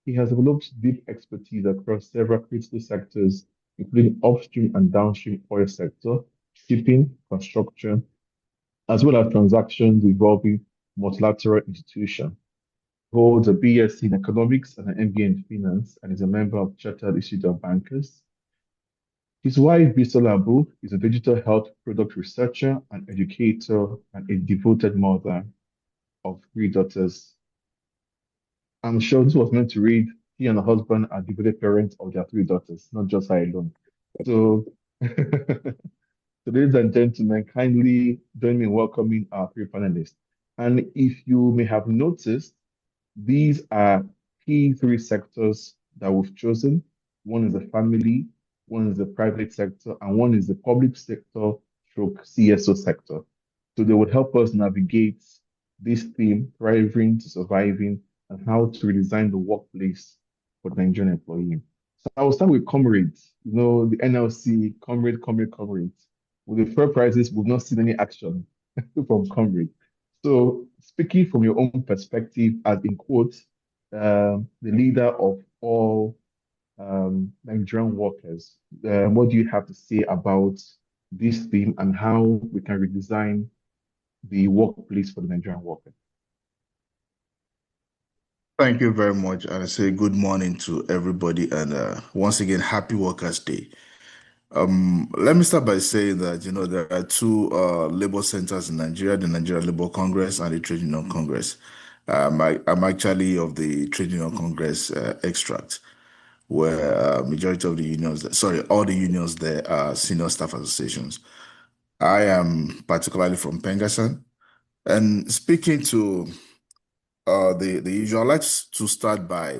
he has developed deep expertise across several critical sectors, including upstream and downstream oil sector, shipping, construction, as well as transactions involving multilateral institutions. Holds a BSc in economics and an MBA in finance, and is a member of Chartered Institute of Bankers. His wife, Bisola Abu, is a digital health product researcher and educator and a devoted mother of three daughters. I'm sure this was meant to read, he and her husband are devoted parents of their three daughters, not just her alone. So, so ladies and gentlemen, kindly join me in welcoming our three panelists. And if you may have noticed, these are key three sectors that we've chosen. One is the family, one is the private sector, and one is the public sector stroke CSO sector. So they would help us navigate this theme, thriving to surviving, and how to redesign the workplace for the Nigerian employee. So I will start with comrades. The NLC, comrades. With the fair prices, we've not seen any action from comrades. So speaking from your own perspective, as in quotes, the leader of all Nigerian workers, what do you have to say about this theme and how we can redesign the workplace for the Nigerian worker? Thank you very much. And I say good morning to everybody. And once again, happy Workers' Day. Let me start by saying that, there are two labor centers in Nigeria, the Nigerian Labour Congress and the Trade Union Congress. I'm actually of the Trade Union Congress extract, where majority of the unions, sorry, all the unions there are senior staff associations. I am particularly from Pengassan. And speaking to the usual, I'd like to start by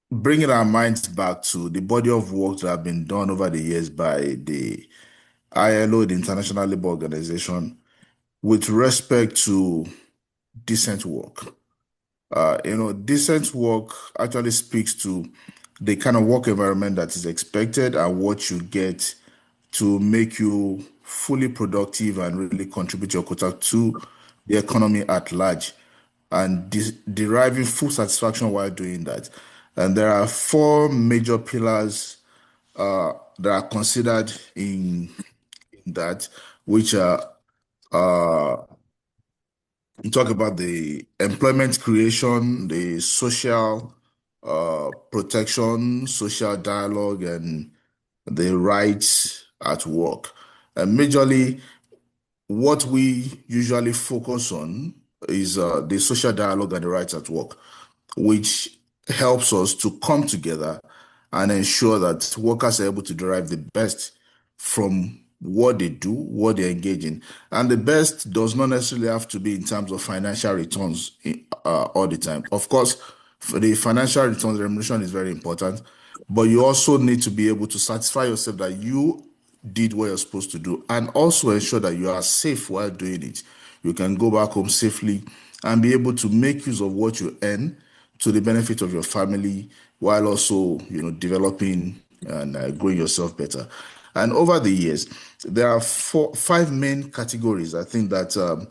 bringing our minds back to the body of work that have been done over the years by the ILO, the International Labour Organization, with respect to decent work. Decent work actually speaks to the kind of work environment that is expected and what you get to make you fully productive and really contribute your quota to the economy at large and deriving full satisfaction while doing that. And there are four major pillars that are considered in that, which are we talk about the employment creation, the social protection, social dialogue, and the rights at work. And majorly, what we usually focus on is the social dialogue and the rights at work, which helps us to come together and ensure that workers are able to derive the best from what they do, what they engage in. And the best does not necessarily have to be in terms of financial returns all the time. Of course, for the financial returns, the remuneration is very important, but you also need to be able to satisfy yourself that you did what you're supposed to do and also ensure that you are safe while doing it. You can go back home safely and be able to make use of what you earn to the benefit of your family while also, developing and growing yourself better. And over the years, there are five main categories. I think that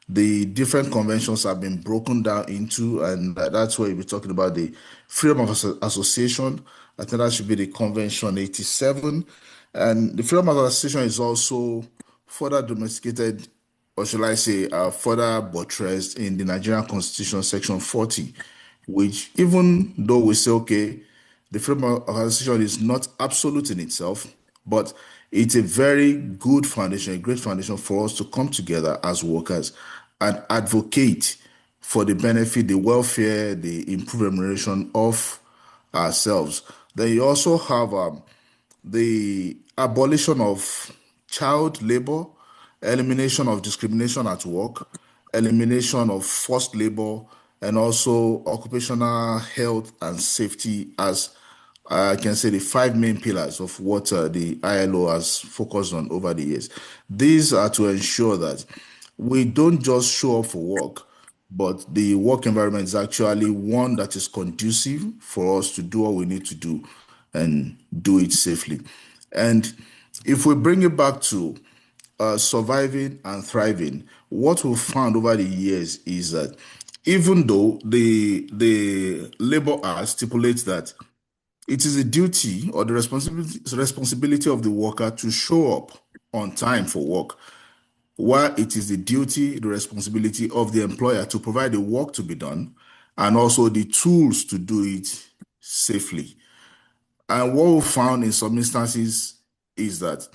the different conventions have been broken down into, and that's where we're talking about the freedom of association. I think that should be the Convention 87. And the freedom of association is also further domesticated, or shall I say, further buttressed in the Nigerian Constitution, Section 40, which even though we say, okay, the freedom of association is not absolute in itself, but it's a very good foundation, a great foundation for us to come together as workers and advocate for the benefit, the welfare, the improved remuneration of ourselves. Then you also have the abolition of child labor, elimination of discrimination at work, elimination of forced labor, and also occupational health and safety as I can say the five main pillars of what the ILO has focused on over the years. These are to ensure that we don't just show up for work, but the work environment is actually one that is conducive for us to do what we need to do and do it safely. And if we bring it back to surviving and thriving, what we've found over the years is that even though the Labor Act stipulates that it is a duty or the responsibility of the worker to show up on time for work, while it is the duty, the responsibility of the employer to provide the work to be done and also the tools to do it safely. And what we found in some instances is that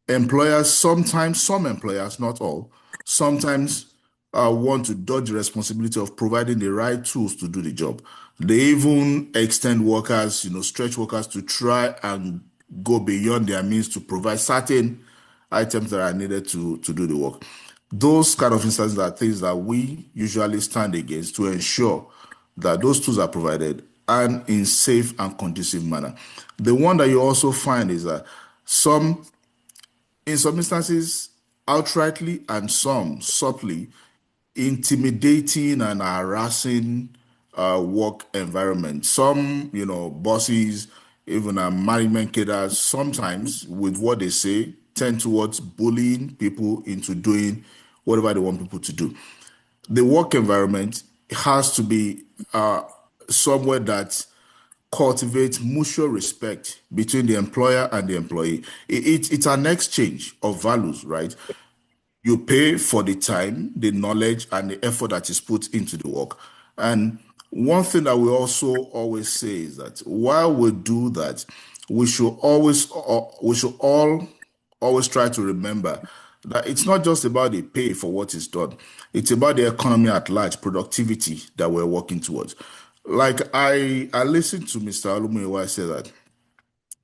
employers, sometimes, some employers, not all, sometimes want to dodge the responsibility of providing the right tools to do the job. They even extend workers, stretch workers to try and go beyond their means to provide certain items that are needed to do the work. Those kind of instances are things that we usually stand against to ensure that those tools are provided and in safe and conducive manner. The one that you also find is that in some instances, outrightly and some subtly intimidating and harassing work environment. Some, bosses, even management cadres, sometimes with what they say, tend towards bullying people into doing whatever they want people to do. The work environment has to be somewhere that cultivates mutual respect between the employer and the employee. It's an exchange of values, right? You pay for the time, the knowledge, and the effort that is put into the work. And one thing that we also always say is that while we do that, we should all always try to remember that it's not just about the pay for what is done. It's about the economy at large, productivity that we're working towards. Like I listened to Mr. Olumuyiwa say that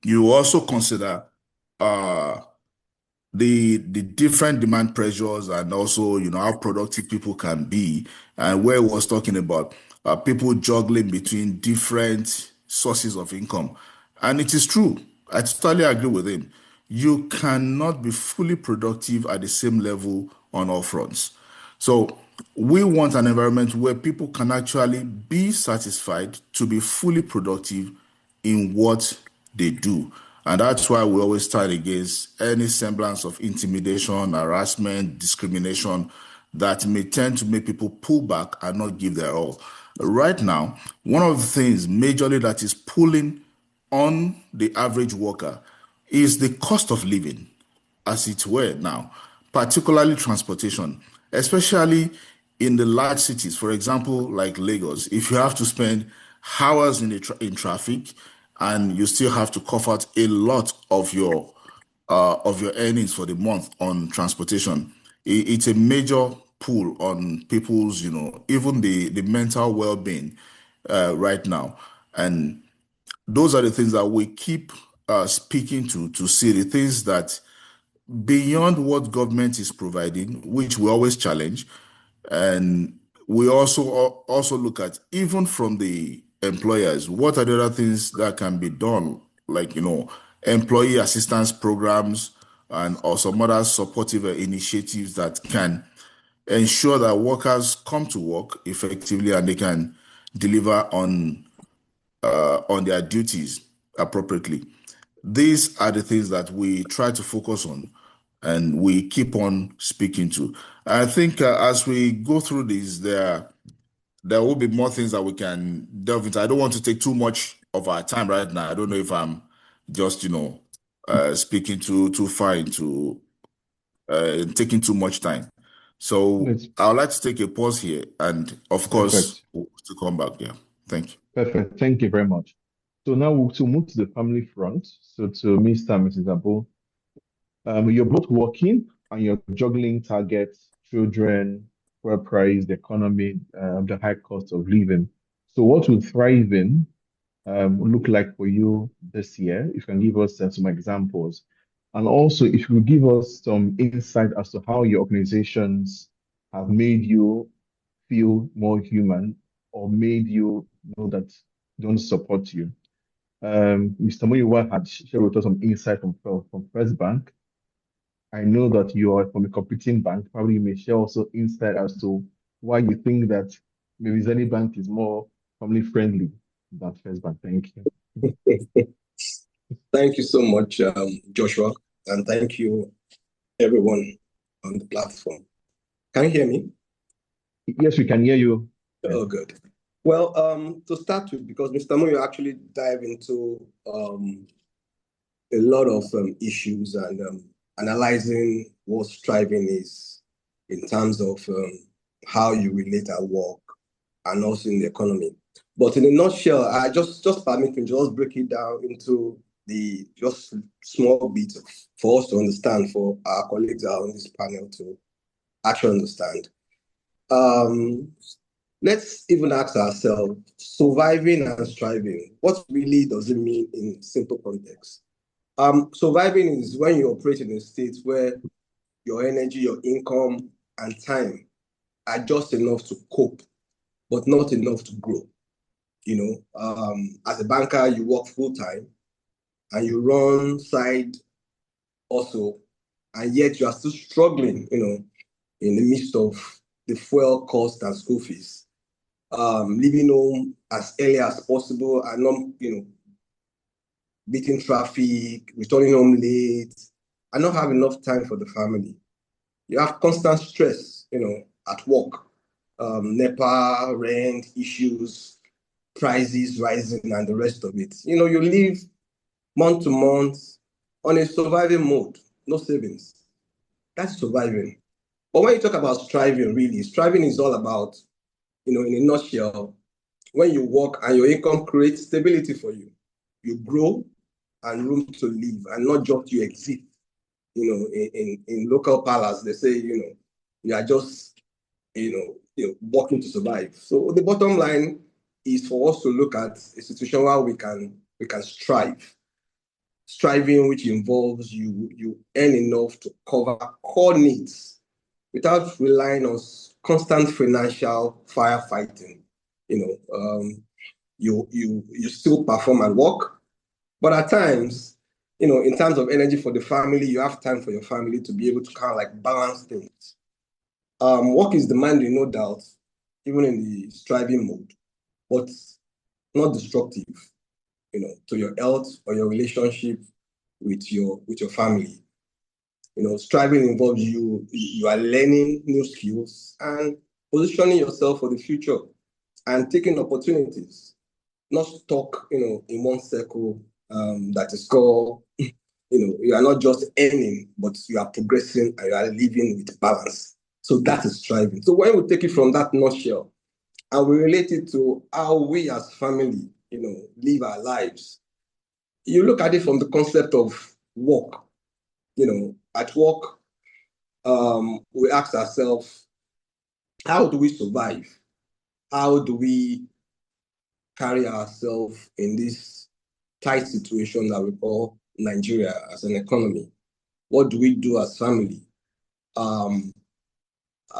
you also consider the different demand pressures and also how productive people can be, and where he was talking about people juggling between different sources of income. And it is true, I totally agree with him. You cannot be fully productive at the same level on all fronts. So we want an environment where people can actually be satisfied to be fully productive in what they do. And that's why we always stand against any semblance of intimidation, harassment, discrimination that may tend to make people pull back and not give their all. Right now, one of the things majorly that is pulling on the average worker is the cost of living, as it were now, particularly transportation, especially in the large cities. For example, like Lagos, if you have to spend hours in traffic and you still have to cough out a lot of your earnings for the month on transportation, it's a major pull on people's, even the mental well-being right now. And those are the things that we keep speaking to see the things that beyond what government is providing, which we always challenge, and we also look at, even from the employers, what are the other things that can be done, like employee assistance programs and or some other supportive initiatives that can ensure that workers come to work effectively and they can deliver on their duties appropriately. These are the things that we try to focus on and we keep on speaking to. I think as we go through these, there will be more things that we can delve into. I don't want to take too much of our time right now. I don't know if I'm just, speaking too far into taking too much time. So It's I would like to take a pause here and, of course, perfect. to come back. Yeah. Thank you. Perfect. Thank you very much. So now to move to the family front. So to Mr. and Mrs. Abu, you're both working and you're juggling targets, children, well priced economy, the high cost of living. So what will thriving look like for you this year? If you can give us some examples. And also, if you could give us some insight as to how your organizations have made you feel more human or made you know that don't support you. Mr. Muyiwa had shared with us some insight from First Bank. I know that you are from a competing bank. Probably you may share also insight as to why you think that maybe Zenny Bank is more family friendly than First Bank. Thank you. Thank you so much, Joshua, and thank you, everyone on the platform. Can you hear me? Yes, we can hear you. Oh, good. Well, to start with, because Mr. Moyo actually dive into a lot of issues and analyzing what striving is in terms of how you relate at work and also in the economy. But in a nutshell, I just permit me just break it down into the just small bits for us to understand, for our colleagues that are on this panel to actually understand. Let's even ask ourselves, surviving and striving, what really does it mean in simple context? Surviving is when you operate in a state where your energy, your income, and time are just enough to cope, but not enough to grow. As a banker, you work full time and you run side also and yet you are still struggling, in the midst of the fuel cost and school fees. Leaving home as early as possible and not, beating traffic, returning home late, and not have enough time for the family. You have constant stress, at work, NEPA, rent issues, prices rising, and the rest of it. You live month to month on a surviving mode, no savings. That's surviving. But when you talk about striving, really, striving is all about, in a nutshell, when you work and your income creates stability for you, you grow and room to live, and not just you exist. In local parlors, they say, you are just, working to survive. So the bottom line is for us to look at a situation where we can strive. Striving, which involves you earn enough to cover core needs without relying on constant financial firefighting. You still perform and work, but at times, in terms of energy for the family, you have time for your family to be able to kind of like balance things. Work is demanding, no doubt, even in the striving mode, but not destructive, to your health or your relationship with your family. Striving involves you are learning new skills and positioning yourself for the future and taking opportunities, not stuck, in one circle that is called, you are not just earning, but you are progressing and you are living with balance. So that is striving. So when we take it from that nutshell and we relate it to how we as family, live our lives, you look at it from the concept of work. At work, we ask ourselves, how do we survive? How do we carry ourselves in this tight situation that we call Nigeria as an economy? What do we do as family?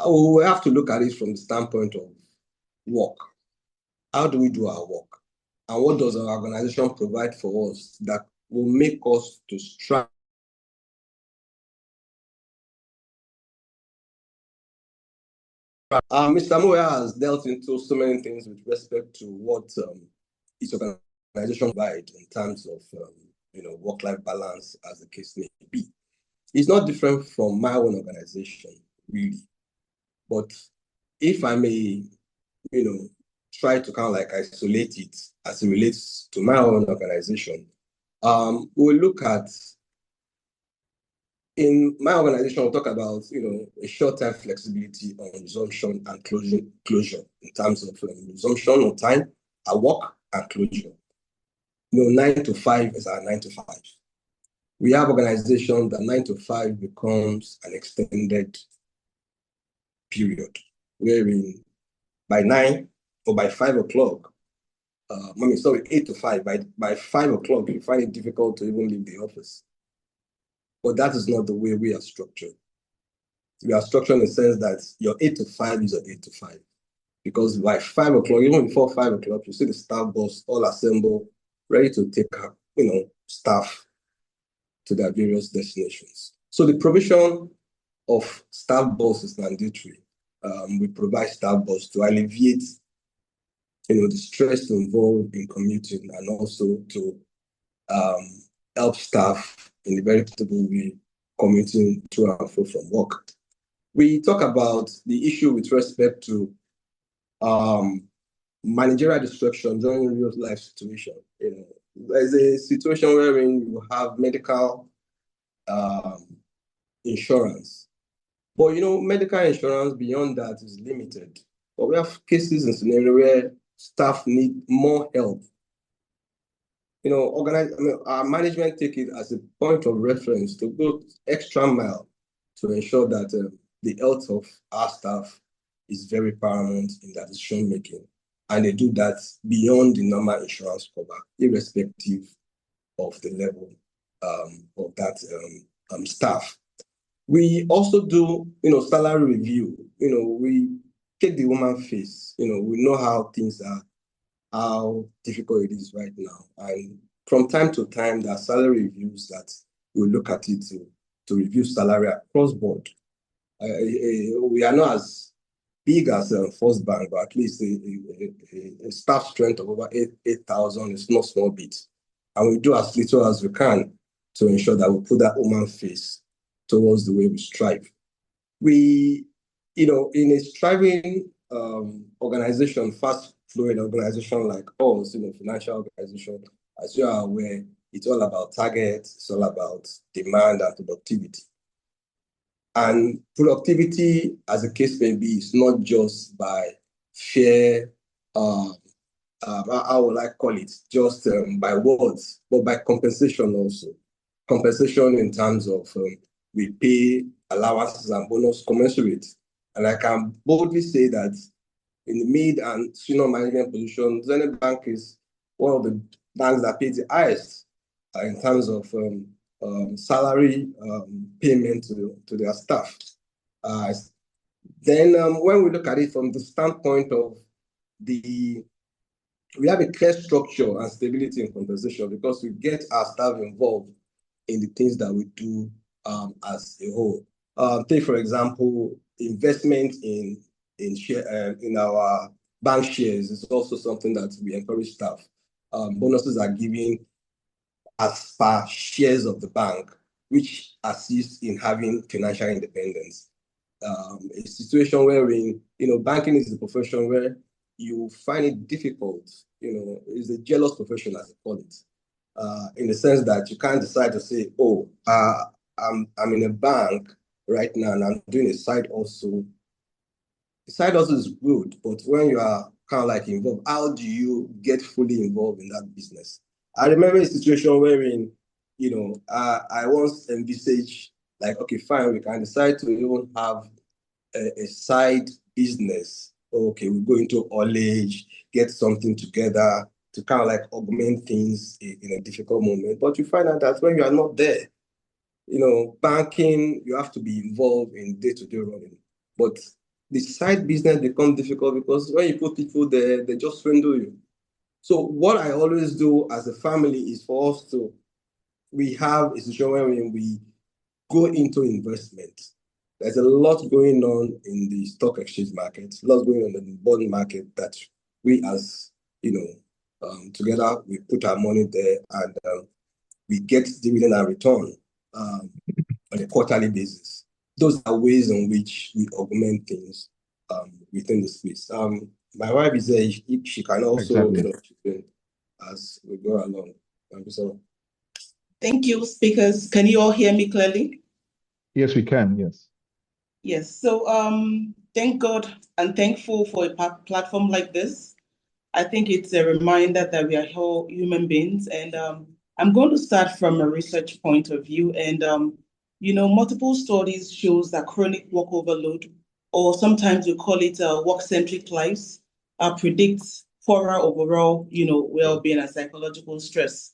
We have to look at it from the standpoint of work. How do we do our work? And what does our organization provide for us that will make us to strive? Mr. Moya has dealt into so many things with respect to what each organization provides in terms of work-life balance, as the case may be. It's not different from my own organization, really. But if I may, try to kind of like isolate it as it relates to my own organization, we'll look at, in my organization, we'll talk about, a short-term flexibility on resumption and closure in terms of resumption on time at work and closure. 9 to 5 is our 9 to 5. We have organizations that 9 to 5 becomes an extended period, wherein by 9 or by 5 o'clock, 8 to 5, by 5 o'clock, you find it difficult to even leave the office. But that is not the way we are structured. We are structured in the sense that your 8 to 5 is your 8 to 5. Because by 5 o'clock, even before 5 o'clock, you see the staff bus all assemble, ready to take up, staff to their various destinations. So the provision of staff bus is mandatory. We provide staff bus to alleviate, the stress involved in commuting, and also to help staff in a very comfortable way commuting to and fro from work. We talk about the issue with respect to managerial distraction during real life situation. There's a situation wherein you have medical insurance. But medical insurance beyond that is limited. But we have cases and scenarios where staff need more help. Our management take it as a point of reference to go extra mile to ensure that the health of our staff is very paramount in that decision making. And they do that beyond the normal insurance cover, irrespective of the level of that staff. We also do, salary review. We take the woman face. We know how things are, how difficult it is right now. And from time to time, there are salary reviews that we look at it to review salary across board. We are not as big as First Bank, but at least a staff strength of over 8,000 is not small bit. And we do as little as we can to ensure that we put that human face towards the way we strive. We, in a striving organization, fast-flowing organization like us, financial organization, as you are aware, it's all about targets, it's all about demand and productivity. And productivity, as the case may be, is not just by sheer, how would I call it, just by words, but by compensation also. Compensation in terms of we pay allowances and bonus commensurate. And I can boldly say that in the mid and senior management position, Zenith Bank is one of the banks that pays the highest in terms of salary payment to their staff. Then when we look at it from the standpoint of we have a clear structure and stability in compensation because we get our staff involved in the things that we do as a whole. Take, for example, investment in our bank shares is also something that we encourage staff. Bonuses are given as per shares of the bank, which assists in having financial independence. A situation wherein, banking is a profession where you find it difficult, it's a jealous profession, as they call it, in the sense that you can't decide to say, oh, I'm in a bank right now and I'm doing a side hustle. The side hustle is good, but when you are kind of like involved, how do you get fully involved in that business? I remember a situation wherein, I once envisaged like, okay, fine, we can decide to even have a side business. Okay, we go into college, get something together to kind of like augment things in a difficult moment. But you find out that when you are not there, banking, you have to be involved in day-to-day running. But the side business becomes difficult because when you put people there, they just swindle you. So what I always do as a family is for us we have a situation where we go into investment. There's a lot going on in the stock exchange market, a lot going on in the bond market that we as, together, we put our money there and we get dividend and return on a quarterly basis. Those are ways in which we augment things within the space. My wife is there, she can also, as we go along. Thank you so much. Thank you, speakers. Can you all hear me clearly? Yes, we can, yes. Yes, so thank God and thankful for a platform like this. I think it's a reminder that we are all human beings. And I'm going to start from a research point of view. And, multiple studies shows that chronic work overload, or sometimes we call it work-centric lives, predicts poorer overall, well-being and psychological stress.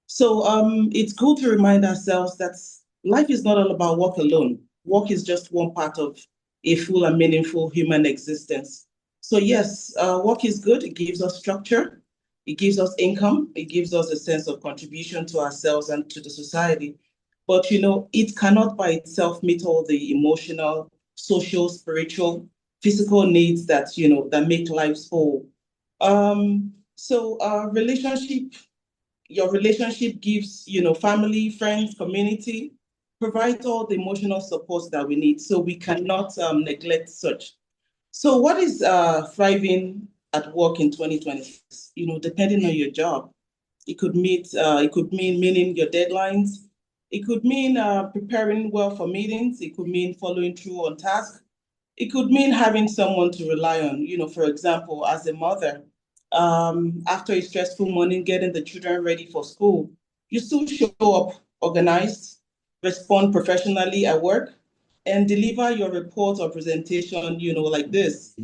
So it's good to remind ourselves that life is not all about work alone. Work is just one part of a full and meaningful human existence. So yes, work is good. It gives us structure. It gives us income. It gives us a sense of contribution to ourselves and to the society. But, it cannot by itself meet all the emotional, social, spiritual, physical needs that, that make lives whole. Your relationship gives, family, friends, community, provides all the emotional support that we need. So we cannot neglect such. So what is thriving at work in 2026? Depending on your job, it could mean meeting your deadlines. It could mean preparing well for meetings. It could mean following through on tasks. It could mean having someone to rely on. For example, as a mother, after a stressful morning, getting the children ready for school, you still show up organized, respond professionally at work, and deliver your report or presentation, like this.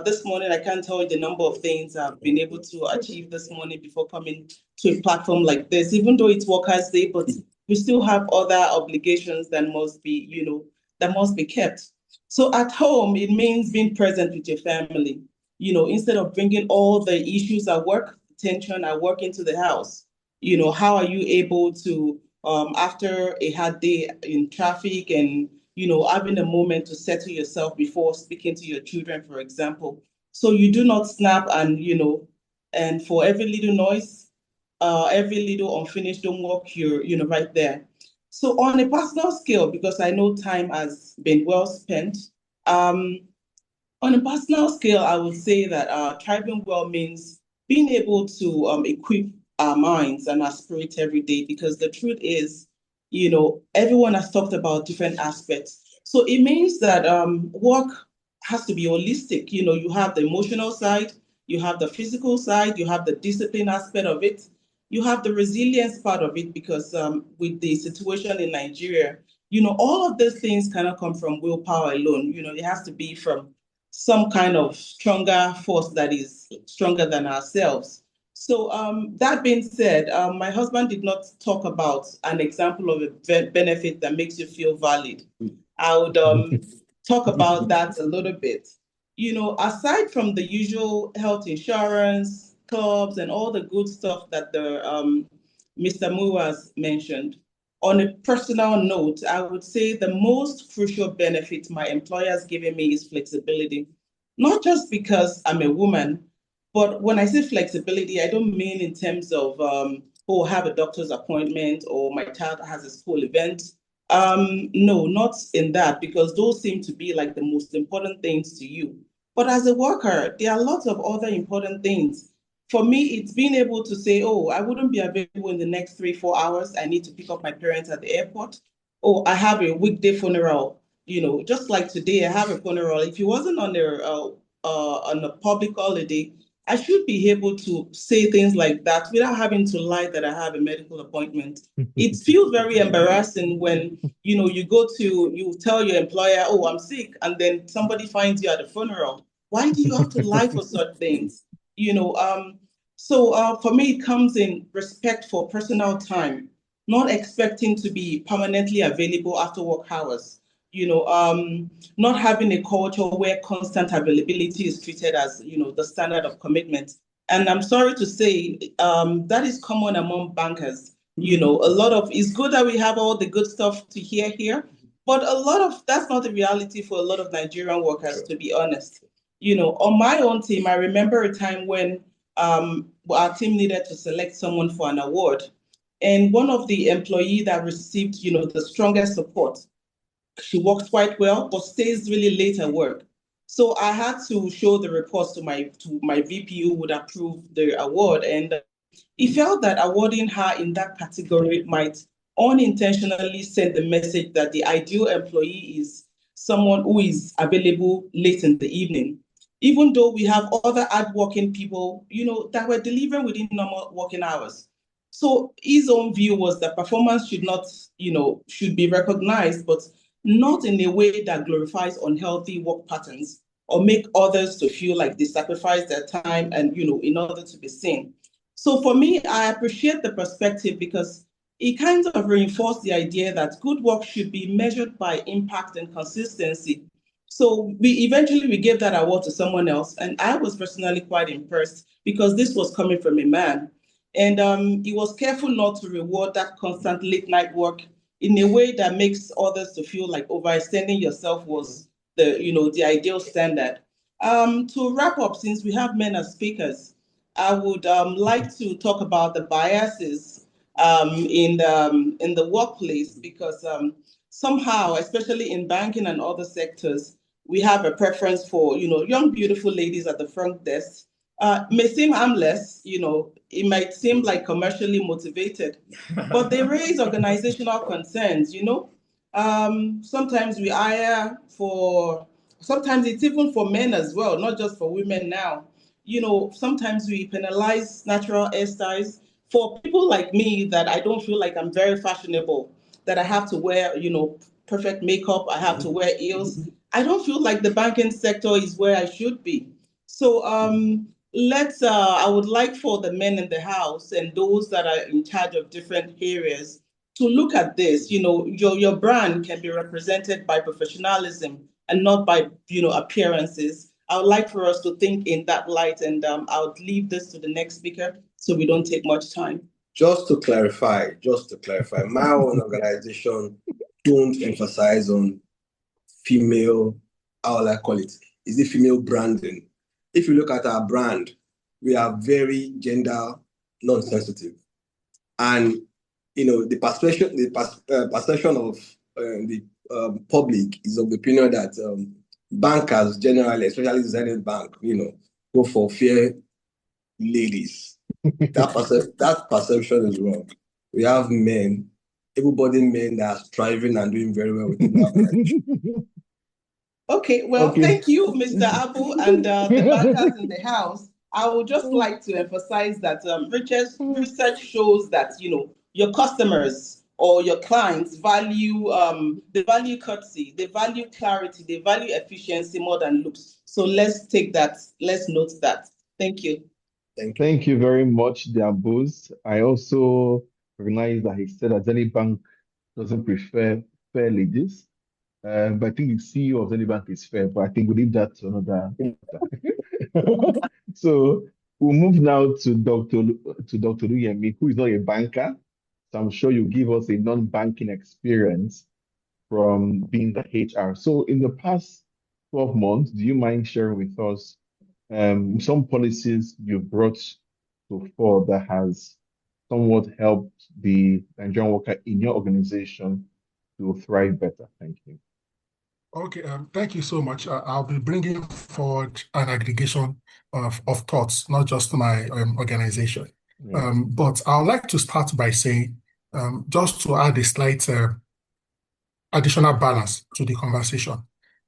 This morning, I can't tell you the number of things I've been able to achieve this morning before coming to a platform like this, even though it's Workers' Day, but we still have other obligations that must be kept. So at home, it means being present with your family, instead of bringing all the issues at work, tension at work into the house. How are you able to after a hard day in traffic and, having a moment to settle yourself before speaking to your children, for example. So you do not snap and, and for every little noise, every little unfinished homework, you're, right there. So on a personal scale, because I know time has been well spent, on a personal scale, I would say that thriving well means being able to equip our minds and our spirit every day, because the truth is, everyone has talked about different aspects. So it means that work has to be holistic. You have the emotional side, you have the physical side, you have the discipline aspect of it, you have the resilience part of it, because with the situation in Nigeria, all of these things cannot come from willpower alone. It has to be from some kind of stronger force that is stronger than ourselves. So that being said, my husband did not talk about an example of a benefit that makes you feel valid. I would talk about that a little bit. Aside from the usual health insurance, clubs, and all the good stuff that the Mr. Mu has mentioned, on a personal note, I would say the most crucial benefit my employer has given me is flexibility. Not just because I'm a woman, but when I say flexibility, I don't mean in terms of, have a doctor's appointment or my child has a school event. No, not in that, because those seem to be like the most important things to you. But as a worker, there are lots of other important things. For me, it's being able to say, oh, I wouldn't be available in the next 3-4 hours. I need to pick up my parents at the airport. Oh, I have a weekday funeral. Just like today, I have a funeral. If it wasn't on a public holiday, I should be able to say things like that without having to lie that I have a medical appointment. It feels very embarrassing when, you tell your employer, oh, I'm sick, and then somebody finds you at a funeral. Why do you have to lie for such things? So for me, it comes in respect for personal time, not expecting to be permanently available after work hours. Not having a culture where constant availability is treated as, the standard of commitment. And I'm sorry to say, that is common among bankers. A lot of, it's good that we have all the good stuff to hear here, but a lot of, that's not the reality for a lot of Nigerian workers, to be honest. On my own team, I remember a time when our team needed to select someone for an award. And one of the employees that received, the strongest support, she works quite well, but stays really late at work. So I had to show the reports to my VP who would approve the award. And he felt that awarding her in that category might unintentionally send the message that the ideal employee is someone who is available late in the evening. Even though we have other hardworking people, that were delivering within normal working hours. So his own view was that performance should not, should be recognized, but not in a way that glorifies unhealthy work patterns or make others to feel like they sacrifice their time and, in order to be seen. So for me, I appreciate the perspective because it kind of reinforced the idea that good work should be measured by impact and consistency. So we gave that award to someone else, and I was personally quite impressed because this was coming from a man. And he was careful not to reward that constant late night work in a way that makes others to feel like overextending yourself was the ideal standard. To wrap up, since we have men as speakers, I would like to talk about the biases in the workplace, because somehow, especially in banking and other sectors, we have a preference for young, beautiful ladies at the front desk. May seem harmless, it might seem like commercially motivated, but they raise organizational concerns, Sometimes we hire sometimes it's even for men as well, not just for women now. Sometimes we penalize natural hairstyles for people like me that I don't feel like I'm very fashionable, that I have to wear, perfect makeup, I have to wear heels. I don't feel like the banking sector is where I should be. So I would like for the men in the house and those that are in charge of different areas to look at this. Your brand can be represented by professionalism and not by, appearances. I would like for us to think in that light, and I would leave this to the next speaker so we don't take much time. Just to clarify, my own organization don't emphasize on female, how will I call it? Is it female branding? If you look at our brand, we are very gender non-sensitive. And, the perception of the public is of the opinion that bankers generally, especially Zenith Bank, go for fair ladies. That perception is wrong. We have men, able-bodied men that are striving and doing very well within our organization. Okay, well, Okay. thank you, Mr. Abu, and the bankers in the house. I would just like to emphasize that research shows that your customers or your clients value they value courtesy, they value clarity, they value efficiency more than looks. So let's note that. Thank you. Thank you very much, Diabos. I also recognize that he said that any bank doesn't prefer fair ladies. But I think the CEO of any bank is fair, but I think we leave that to another. So we'll move now to Dr. Luyemi, who is not a banker. So I'm sure you give us a non-banking experience from being the HR. So in the past 12 months, do you mind sharing with us some policies you've brought to fore that has somewhat helped the Nigerian worker in your organization to thrive better? Thank you. Okay, thank you so much. I'll be bringing forward an aggregation of thoughts, not just my organization. Yeah. But I would like to start by saying, just to add a slight additional balance to the conversation,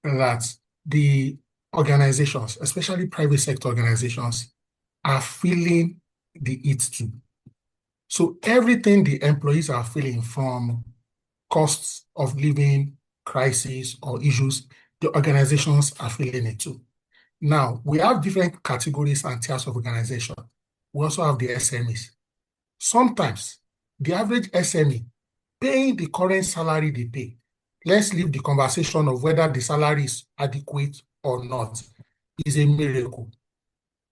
that the organizations, especially private sector organizations, are feeling the heat too. So everything the employees are feeling, from costs of living, crises, or issues, the organizations are feeling it too. Now, we have different categories and tiers of organization. We also have the SMEs. Sometimes the average SME paying the current salary they pay, let's leave the conversation of whether the salary is adequate or not, is a miracle.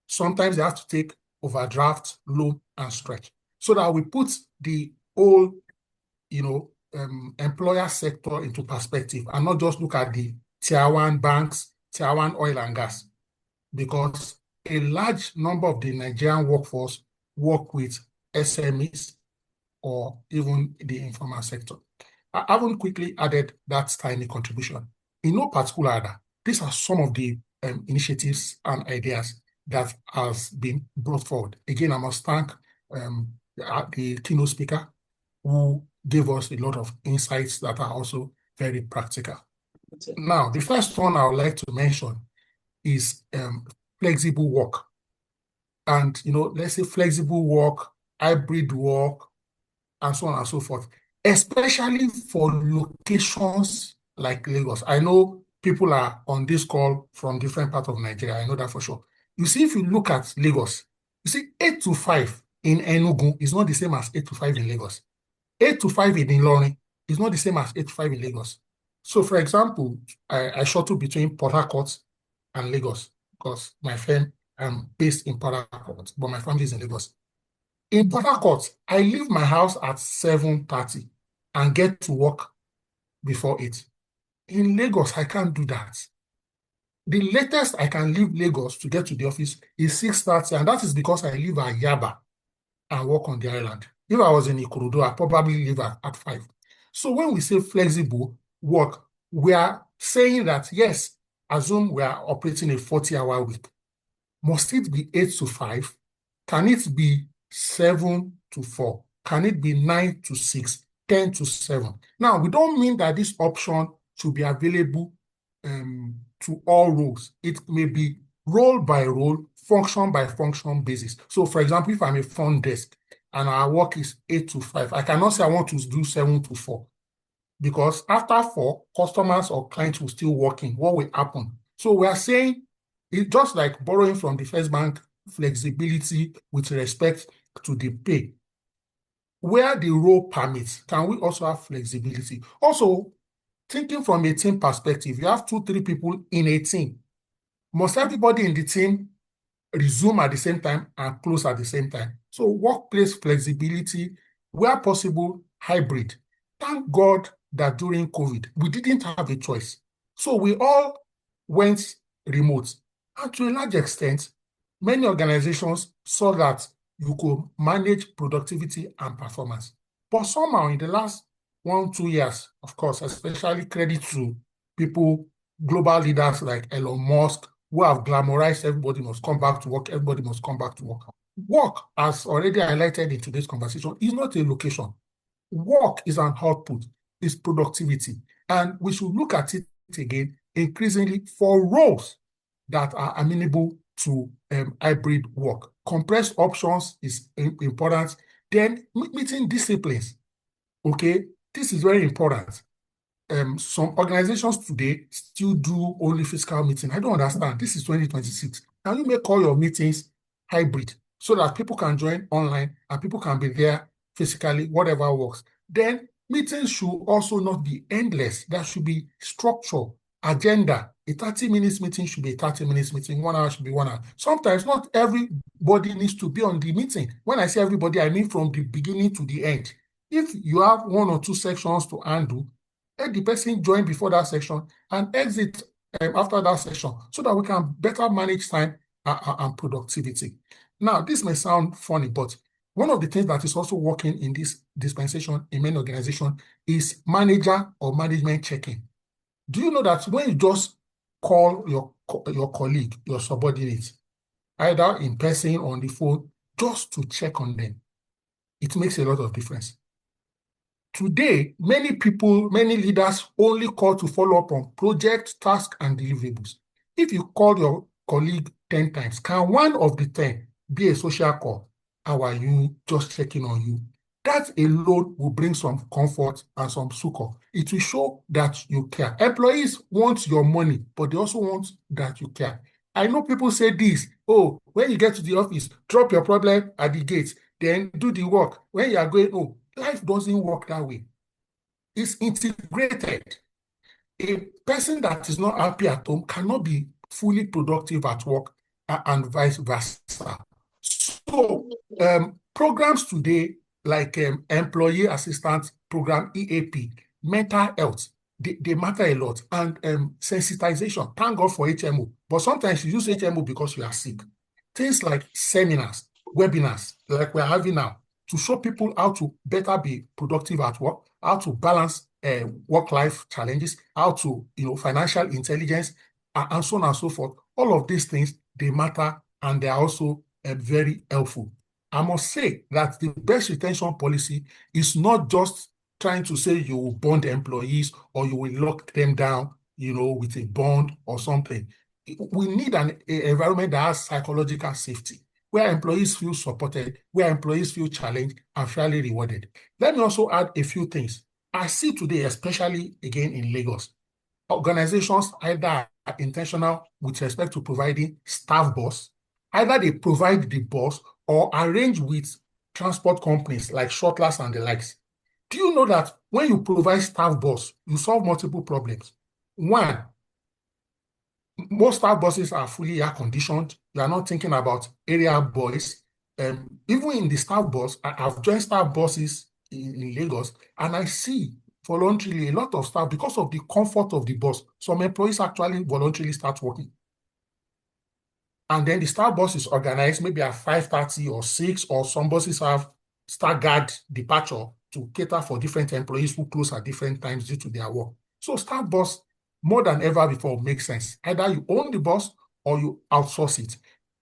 Sometimes they have to take overdraft, loan, and stretch. So that we put the whole, employer sector into perspective and not just look at the tier 1 banks, tier 1 oil and gas, because a large number of the Nigerian workforce work with SMEs or even the informal sector. I haven't quickly added that tiny contribution. In no particular order, these are some of the initiatives and ideas that has been brought forward. Again, I must thank the keynote speaker, who gave us a lot of insights that are also very practical. Now, the first one I would like to mention is flexible work. And, let's say flexible work, hybrid work, and so on and so forth, especially for locations like Lagos. I know people are on this call from different parts of Nigeria. I know that for sure. You see, if you look at Lagos, you see 8 to 5 in Enugu is not the same as 8 to 5 in Lagos. 8 to 5 in Ilorin is not the same as 8 to 5 in Lagos. So, for example, I shuttle between Port Harcourt and Lagos because my friend, I'm based in Port Harcourt, but my family is in Lagos. In Port Harcourt, I leave my house at 7:30 and get to work before 8. In Lagos, I can't do that. The latest I can leave Lagos to get to the office is 6:30, and that is because I live at Yaba and work on the island. If I was in Ikorodu, I'd probably leave at 5. So when we say flexible work, we are saying that, yes, assume we are operating a 40-hour week. Must it be 8 to 5? Can it be 7 to 4? Can it be 9 to 6, 10 to 7? Now, we don't mean that this option should be available to all roles. It may be role by role, function by function basis. So, for example, if I'm a front desk and our work is 8 to 5, I cannot say I want to do 7 to 4, because after 4, customers or clients will still working. What will happen? So we are saying it's just like borrowing from the First Bank flexibility with respect to the pay. Where the role permits, can we also have flexibility? Also, thinking from a team perspective, you have 2-3 people in a team. Must everybody in the team resume at the same time and close at the same time. So workplace flexibility, where possible, hybrid. Thank God that during COVID, we didn't have a choice. So we all went remote. And to a large extent, many organizations saw that you could manage productivity and performance. But somehow in the last 1-2 years, of course, especially credit to people, global leaders like Elon Musk, who have glamorized everybody must come back to work, everybody must come back to work. Work, as already highlighted in today's conversation, is not a location. Work is an output, is productivity. And we should look at it again increasingly for roles that are amenable to hybrid work. Compressed options is important. Then meeting disciplines. Okay, this is very important. Some organizations today still do only physical meeting. I don't understand. This is 2026. Can you make all your meetings hybrid so that people can join online and people can be there physically, whatever works? Then meetings should also not be endless. There should be structure, agenda. A 30 minutes meeting should be a 30 minutes meeting. 1 hour should be 1 hour. Sometimes not everybody needs to be on the meeting. When I say everybody, I mean from the beginning to the end. If you have 1 or 2 sections to handle, let the person join before that section and exit after that session so that we can better manage time and productivity. Now, this may sound funny, but one of the things that is also working in this dispensation in many organizations is manager or management checking. Do you know that when you just call your colleague, your subordinate, either in person or on the phone, just to check on them, it makes a lot of difference. Today, many people, many leaders only call to follow up on project, task, and deliverables. If you call your colleague 10 times, can one of the 10 be a social call? How are you? Just checking on you. That alone will bring some comfort and some succor. It will show that you care. Employees want your money, but they also want that you care. I know people say this, oh, when you get to the office, drop your problem at the gate, then do the work. When you are going home, life doesn't work that way. It's integrated. A person that is not happy at home cannot be fully productive at work and vice versa. So programs today like Employee Assistance Program, EAP, mental health, they matter a lot. And sensitization, thank God for HMO. But sometimes you use HMO because you are sick. Things like seminars, webinars, like we're having now, to show people how to better be productive at work, how to balance work-life challenges, how to, financial intelligence, and so on and so forth. All of these things, they matter, and they are also very helpful. I must say that the best retention policy is not just trying to say you will bond employees or you will lock them down, with a bond or something. We need an environment that has psychological safety, where employees feel supported, where employees feel challenged and fairly rewarded. Let me also add a few things. I see today, especially again in Lagos, organizations either are intentional with respect to providing staff bus, either they provide the bus or arrange with transport companies like shuttlers and the likes. Do you know that when you provide staff bus, you solve multiple problems? One, most staff buses are fully air conditioned. You are not thinking about area boys. Even in the staff bus, I've joined staff buses in Lagos, and I see voluntarily a lot of staff, because of the comfort of the bus, some employees actually voluntarily start working. And then the staff bus is organized maybe at 5:30 or 6, or some buses have staggered departure to cater for different employees who close at different times due to their work. So staff bus, more than ever before, makes sense. Either you own the bus or you outsource it.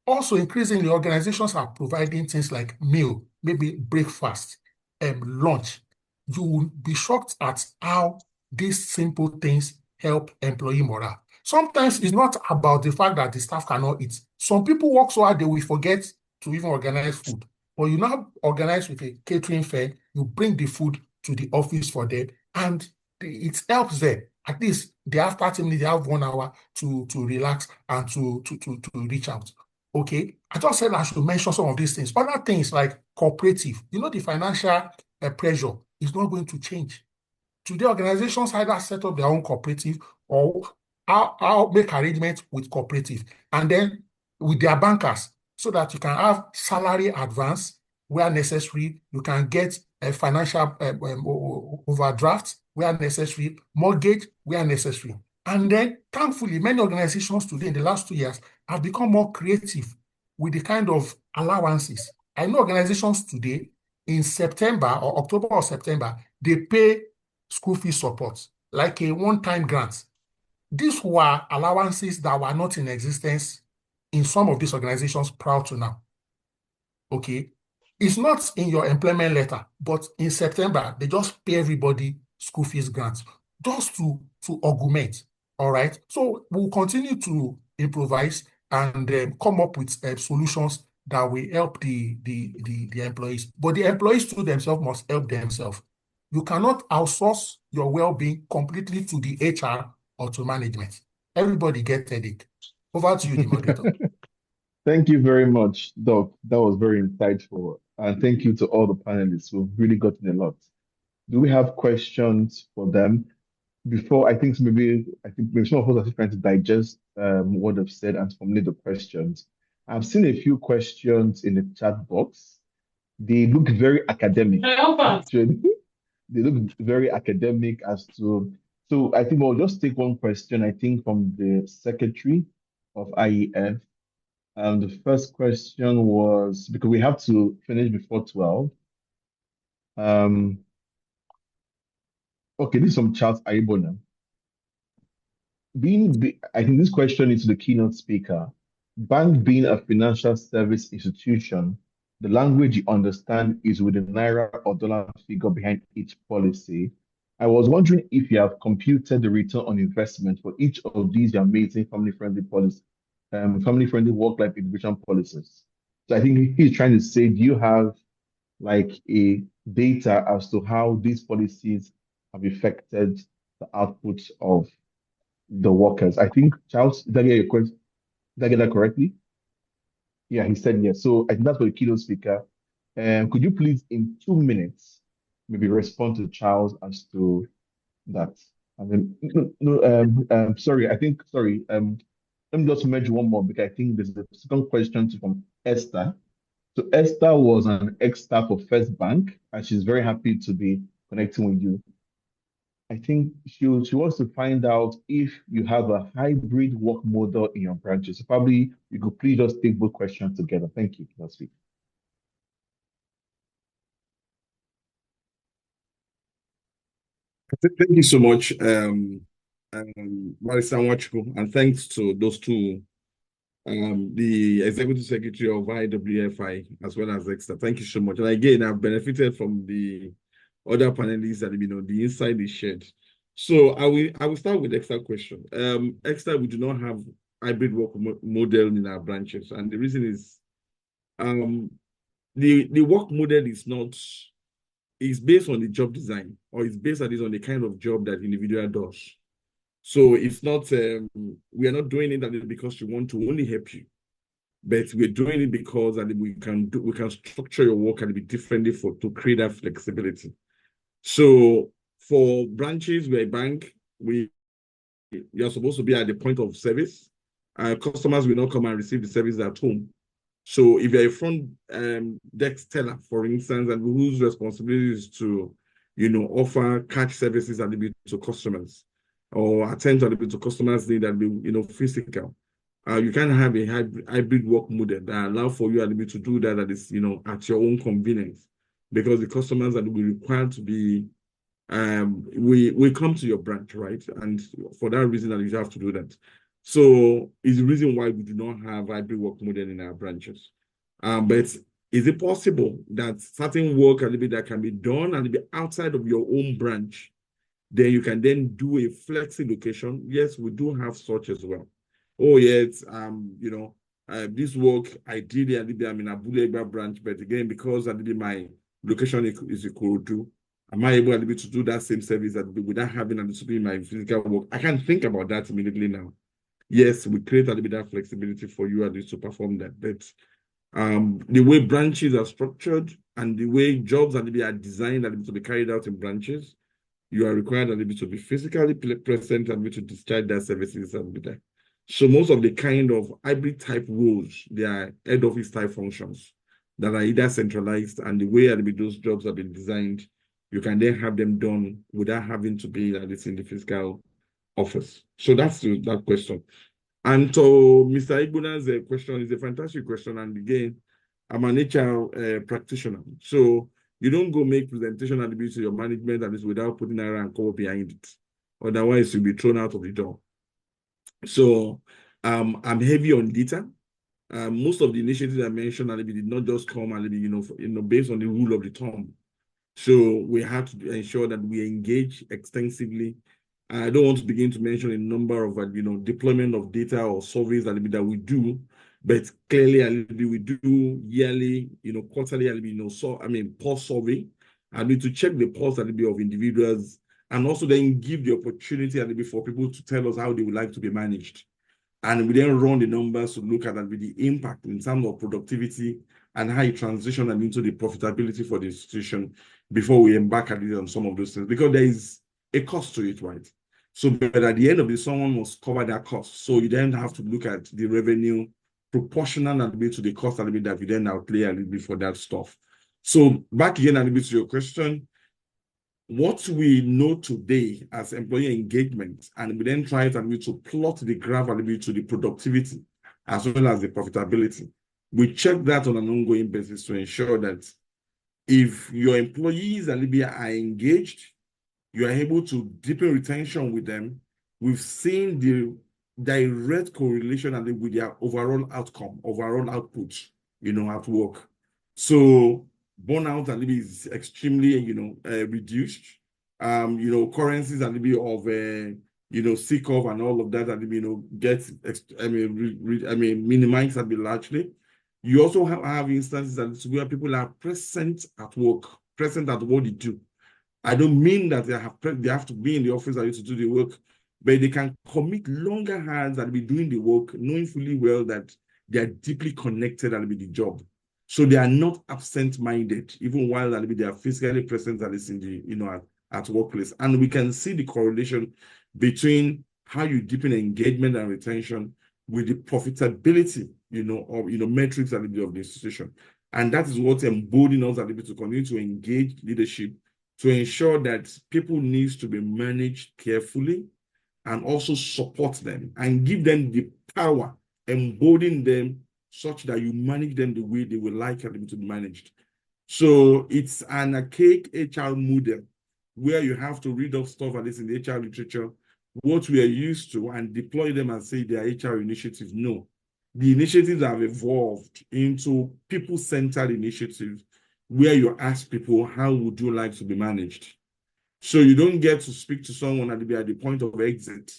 Also, increasingly, organizations are providing things like meal, maybe breakfast, lunch. You will be shocked at how these simple things help employee morale. Sometimes it's not about the fact that the staff cannot eat. Some people work so hard they will forget to even organize food. But you now organize with a catering fair, you bring the food to the office for them, and it helps them. At least they have 30 minutes, they have 1 hour to relax and to reach out. Okay, I just said I should mention some of these things. Other things like cooperative, the financial pressure is not going to change. Today, organizations either set up their own cooperative or I'll make arrangements with cooperative, and then with their bankers, so that you can have salary advance where necessary. You can get a financial overdraft where necessary, mortgage where necessary. And then, thankfully, many organizations today in the last 2 years have become more creative with the kind of allowances. I know organizations today in September or October or September, they pay school fee support, like a one-time grant. These were allowances that were not in existence in some of these organizations prior to now. Okay. It's not in your employment letter, but in September, they just pay everybody school fees grants just to augment. All right. So we'll continue to improvise and come up with solutions that will help the employees. But the employees to themselves must help themselves. You cannot outsource your well-being completely to the HR or to management. Everybody get headache. Over to you, the moderator. Thank you very much, Doc. That was very insightful. And thank you to all the panelists who've really gotten a lot. Do we have questions for them? Before, I think maybe some of us are still trying to digest what they've said and formulate the questions. I've seen a few questions in the chat box. They look very academic. Actually, they look very academic as to. So I think we'll just take one question, I think, from the secretary of IEF. The first question was, because we have to finish before 12. Okay, this is from Charles Aibona. I think this question is to the keynote speaker. Bank being a financial service institution, the language you understand is with the naira or dollar figure behind each policy. I was wondering if you have computed the return on investment for each of these amazing family-friendly policies, family-friendly work-life integration policies. So I think he's trying to say, do you have like a data as to how these policies have affected the output of the workers? I think, Charles, did I get your question? Did I get that correctly? Yeah, he said yes. So I think that's for the keynote speaker. Could you please, in 2 minutes, maybe respond to Charles as to that? And then, sorry. Let me just mention one more because I think there's a second question from Esther. So Esther was an ex-staff of First Bank, and she's very happy to be connecting with you. I think she wants to find out if you have a hybrid work model in your branches. So probably you could please just take both questions together. Thank you. That's it. Thank you so much, Barrister Nwachukwu, and thanks to those two, the Executive Secretary of IWFI as well as Exeter. Thank you so much. And again, I've benefited from the other panelists that the insight is shared. So I will start with the Exeter question. Exeter, we do not have hybrid work model in our branches, and the reason is the work model is based on the job design, or it's based on the kind of job that the individual does. So it's not, we are not doing it because we want to only help you, but we're doing it because we can structure your work and be differently to create that flexibility. So for branches, we're a bank, you're supposed to be at the point of service. Customers will not come and receive the service at home. So if you're a front desk teller, for instance, and whose responsibility is to, offer cash services to customers, or attend to customers' need that be, physical. You can have a hybrid work model that allow for you to do that is, at your own convenience, because the customers that will be required to be, we come to your branch, right? And for that reason, that you have to do that. So it's the reason why we do not have hybrid work model in our branches. But is it possible that certain work that can be done and be outside of your own branch, then you can then do a flexi location? Yes, we do have such as well. Oh yes, this work ideally I'm in a Abulegba branch, but again, because my location is Ikorodu, am I able to do that same service without having to be my physical work? I can think about that immediately now. Yes, we create a little bit of flexibility for you to perform that. But the way branches are structured and the way jobs are designed to be carried out in branches, you are required to be physically present and to discharge that services and be there. So most of the kind of hybrid type roles, they are head office type functions that are either centralized, and the way those jobs have been designed, you can then have them done without having to be at least in the physical office. So that's that question. And so Mr. Igbona's question is a fantastic question. And again, I'm an HR practitioner. So you don't go make presentation at the to your management and it's without putting a and cover behind it. Otherwise, you'll be thrown out of the door. So I'm heavy on data. Most of the initiatives I mentioned did not just come and based on the rule of the thumb. So we have to ensure that we engage extensively. I don't want to begin to mention a number of deployment of data or surveys that we do, but clearly we do yearly, quarterly, pulse survey, to check the pulse of individuals, and also then give the opportunity for people to tell us how they would like to be managed. And we then run the numbers to look at the impact in terms of productivity and how it transitions into the profitability for the institution before we embark on some of those things, because there is a cost to it, right? So, but at the end of it, someone must cover that cost. So you then have to look at the revenue proportional to the cost that you then outlay a little bit for that stuff. So back again a little bit to your question, what we know today as employee engagement, and we then try to plot the graph a little bit to the productivity as well as the profitability. We check that on an ongoing basis to ensure that if your employees are engaged, you are able to deepen retention with them. We've seen the direct correlation with their overall outcome, overall output, at work. So burnout is extremely, reduced. Currencies of sick of and all of that, minimized largely. You also have instances where people are present at work what they do. I don't mean that they have to be in the office to do the work, but they can commit longer hours and be doing the work, knowing fully well that they are deeply connected with the job. So they are not absent-minded, even while they are physically present in the at workplace. And we can see the correlation between how you deepen engagement and retention with the profitability, of metrics of the institution. And that is what emboldens us to continue to engage leadership to ensure that people need to be managed carefully and also support them and give them the power, embolden them such that you manage them the way they would like them to be managed. So it's an archaic HR model where you have to read up stuff at least in the HR literature, what we are used to, and deploy them and say they are HR initiatives. No, the initiatives have evolved into people-centered initiatives where you ask people, how would you like to be managed? So you don't get to speak to someone at the point of exit.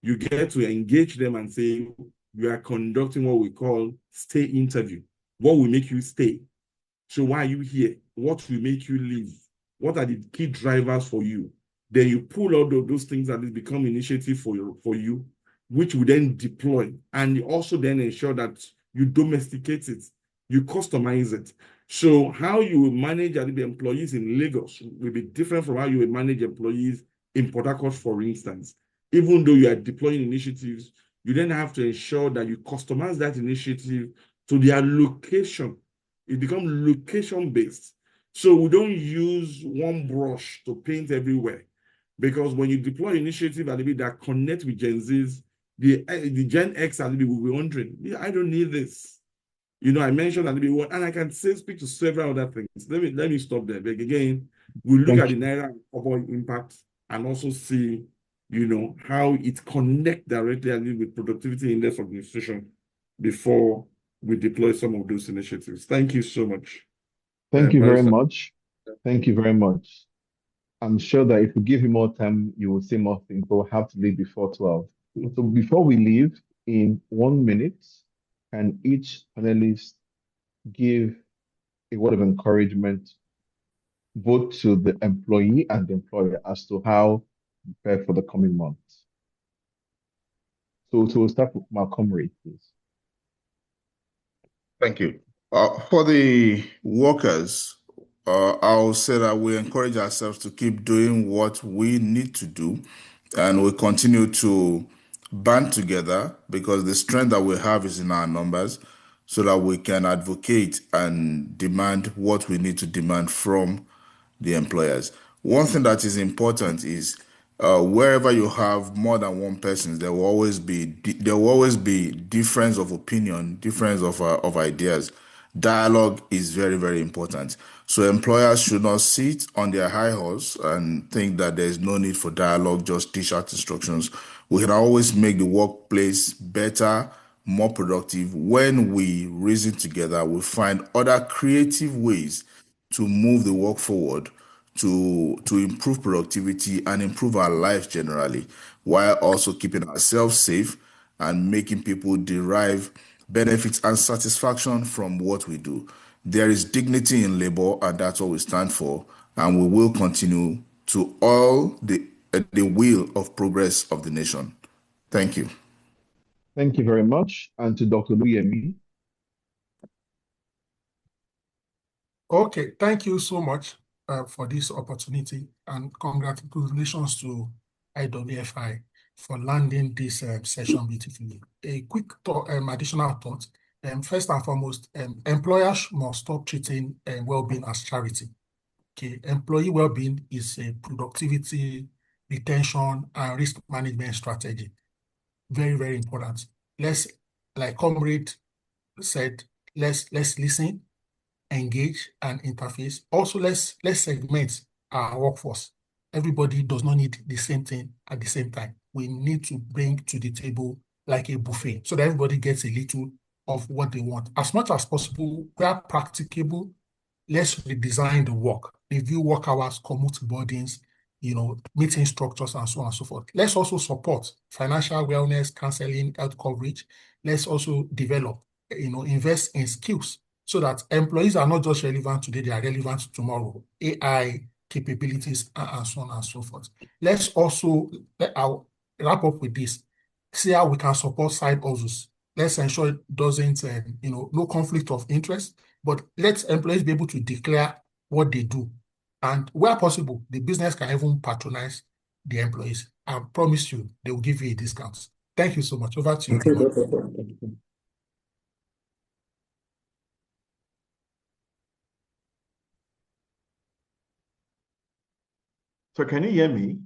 You get to engage them and say, we are conducting what we call stay interview. What will make you stay? So why are you here? What will make you leave? What are the key drivers for you? Then you pull out those things that become initiative for you, which we then deploy. And you also then ensure that you domesticate it, you customize it. So how you will manage the employees in Lagos will be different from how you will manage employees in Port Harcourt, for instance. Even though you are deploying initiatives, you then have to ensure that you customize that initiative to their location. It becomes location-based. So we don't use one brush to paint everywhere. Because when you deploy initiative that connect with Gen Zs, the Gen X will be wondering, I don't need this. I mentioned and I can speak to several other things. Let me stop there. But again, we look at the Naira impact and also see, how it connects directly with productivity index of the institution before we deploy some of those initiatives. Thank you so much. Thank you very much. Thank you very much. I'm sure that if we give you more time, you will say more things, but we'll have to leave before 12. So before we leave, in 1 minute, can each panelist give a word of encouragement both to the employee and the employer as to how to prepare for the coming months? So we'll start with Malcolm Ray, please. Thank you. For the workers, I'll say that we encourage ourselves to keep doing what we need to do, and we continue to band together, because the strength that we have is in our numbers, so that we can advocate and demand what we need to demand from the employers. One thing that is important is wherever you have more than one person, there will always be difference of opinion, difference of ideas. Dialogue is very, very important. So employers should not sit on their high horse and think that there is no need for dialogue, just dish out instructions. We can always make the workplace better, more productive when we reason together, we find other creative ways to move the work forward, to improve productivity and improve our lives generally, while also keeping ourselves safe and making people derive benefits and satisfaction from what we do. There is dignity in labor, and that's what we stand for, and we will continue to all the will of progress of the nation. Thank you. Thank you very much. And to Dr. Luyemi. Okay, thank you so much for this opportunity, and congratulations to IWFI for landing this session beautifully. A quick additional thought. First and foremost, employers must stop treating well-being as charity. Okay, employee well-being is a productivity, retention, and risk management strategy. Very, very important. Let's, like Comrade said, let's listen, engage, and interface. Also, let's segment our workforce. Everybody does not need the same thing at the same time. We need to bring to the table like a buffet so that everybody gets a little of what they want. As much as possible, where practicable, let's redesign the work, review work hours, commute burdens, meeting structures, and so on and so forth. Let's also support financial wellness, counseling, health coverage. Let's also develop, invest in skills so that employees are not just relevant today, they are relevant tomorrow. AI capabilities, and so on and so forth. Let's also, I'll wrap up with this, see how we can support side hustles. Let's ensure it doesn't, no conflict of interest, but let employees be able to declare what they do. And where possible, the business can even patronize the employees. I promise you, they will give you a discount. Thank you so much. Over to you. So can you hear me?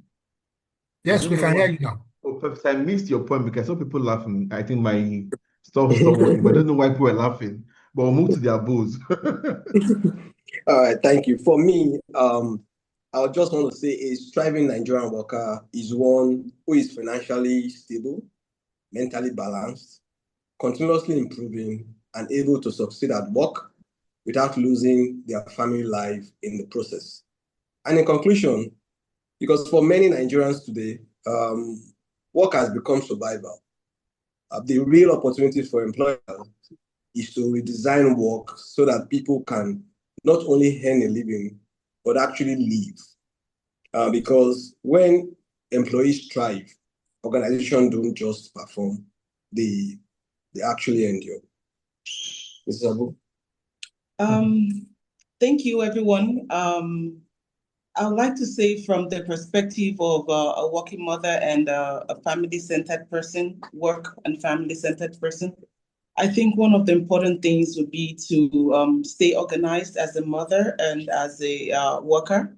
Yes, we can hear you now. Oh, perfect. I missed your point because some people laughing. I think my stuff stopped working, but I don't know why people are laughing. But we'll move to their bows. All right, thank you. For me, I just want to say a striving Nigerian worker is one who is financially stable, mentally balanced, continuously improving, and able to succeed at work without losing their family life in the process. And in conclusion, because for many Nigerians today, work has become survival. The real opportunity for employers is to redesign work so that people can not only earn a living, but actually live. Because when employees thrive, organizations don't just perform, they actually endure. Mrs. Abu? Thank you, everyone. I would like to say from the perspective of a working mother and a family-centered person, work and family-centered person, I think one of the important things would be to stay organized as a mother and as a worker.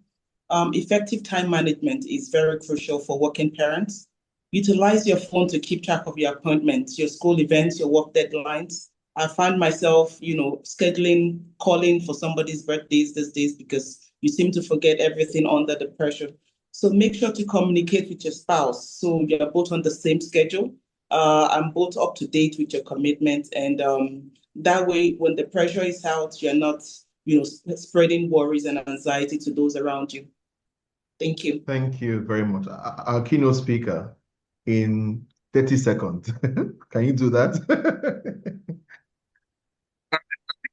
Effective time management is very crucial for working parents. Utilize your phone to keep track of your appointments, your school events, your work deadlines. I find myself, scheduling, calling for somebody's birthdays these days because you seem to forget everything under the pressure. So make sure to communicate with your spouse so you're both on the same schedule and both up to date with your commitment. And that way, when the pressure is out, you're not, spreading worries and anxiety to those around you. Thank you. Thank you very much. Our keynote speaker in 30 seconds. Can you do that?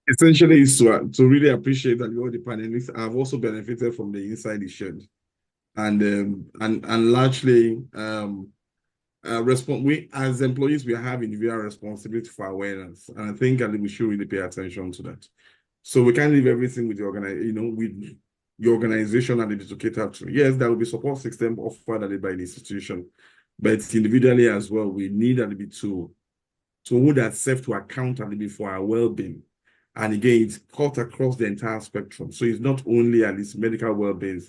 Essentially, is to really appreciate that all the panelists have also benefited from the insight shared, and largely we as employees we have individual responsibility for awareness, and I think we should really pay attention to that. So we can't leave everything with the with the organization and the educator to. Yes, there will be support system offered by the institution, but individually as well, we need a little bit to hold ourselves to account a little bit for our well-being. And again, it's cut across the entire spectrum. So it's not only at least medical well-being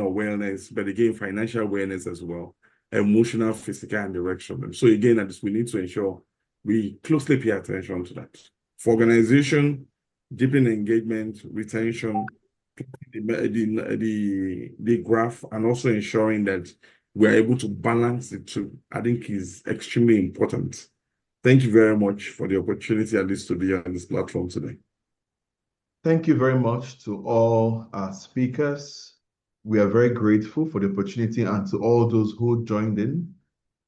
or wellness, but again, financial wellness as well, emotional, physical, and direction. So again, at least we need to ensure we closely pay attention to that. For organization, deepening engagement, retention, the graph, and also ensuring that we're able to balance the two, I think is extremely important. Thank you very much for the opportunity at least to be on this platform today. Thank you very much to all our speakers. We are very grateful for the opportunity and to all those who joined in.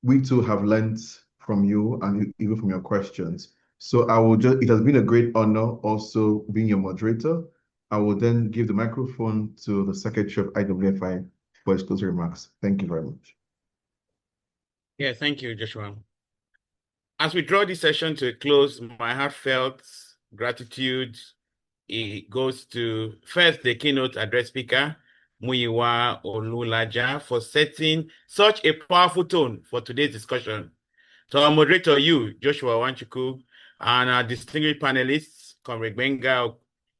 We too have learned from you and even from your questions. So it has been a great honor also being your moderator. I will then give the microphone to the Secretary of IWFI for his closing remarks. Thank you very much. Yeah, thank you, Joshua. As we draw this session to a close, my heartfelt gratitude goes to first the keynote address speaker, Muyiwa Olulaja, for setting such a powerful tone for today's discussion. To our moderator, you, Joshua Wanchuku, and our distinguished panelists, Comrade Benga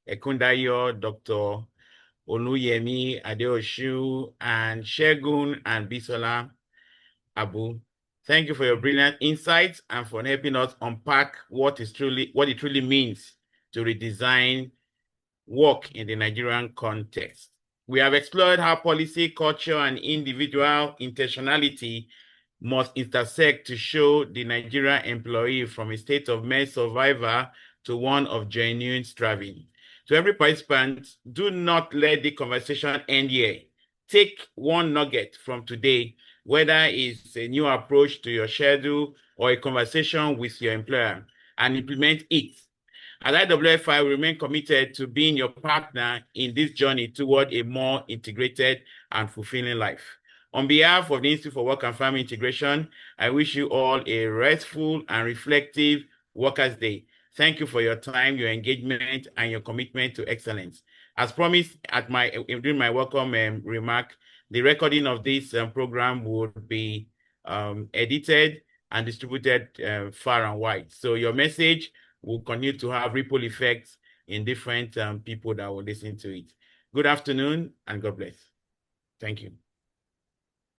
Ekundayo, Dr. Oluyemi Adeoshu, and Shegun and Bisola Abu. Thank you for your brilliant insights and for helping us unpack what it truly means to redesign work in the Nigerian context. We have explored how policy, culture, and individual intentionality must intersect to show the Nigerian employee from a state of mere survivor to one of genuine striving. To every participant, do not let the conversation end here. Take one nugget from today, whether it's a new approach to your schedule or a conversation with your employer, and implement it. At IWFI, we remain committed to being your partner in this journey toward a more integrated and fulfilling life. On behalf of the Institute for Work and Family Integration, I wish you all a restful and reflective Workers' Day. Thank you for your time, your engagement, and your commitment to excellence. As promised during my welcome remark, the recording of this program would be edited and distributed far and wide. So your message will continue to have ripple effects in different people that will listen to it. Good afternoon and God bless. Thank you.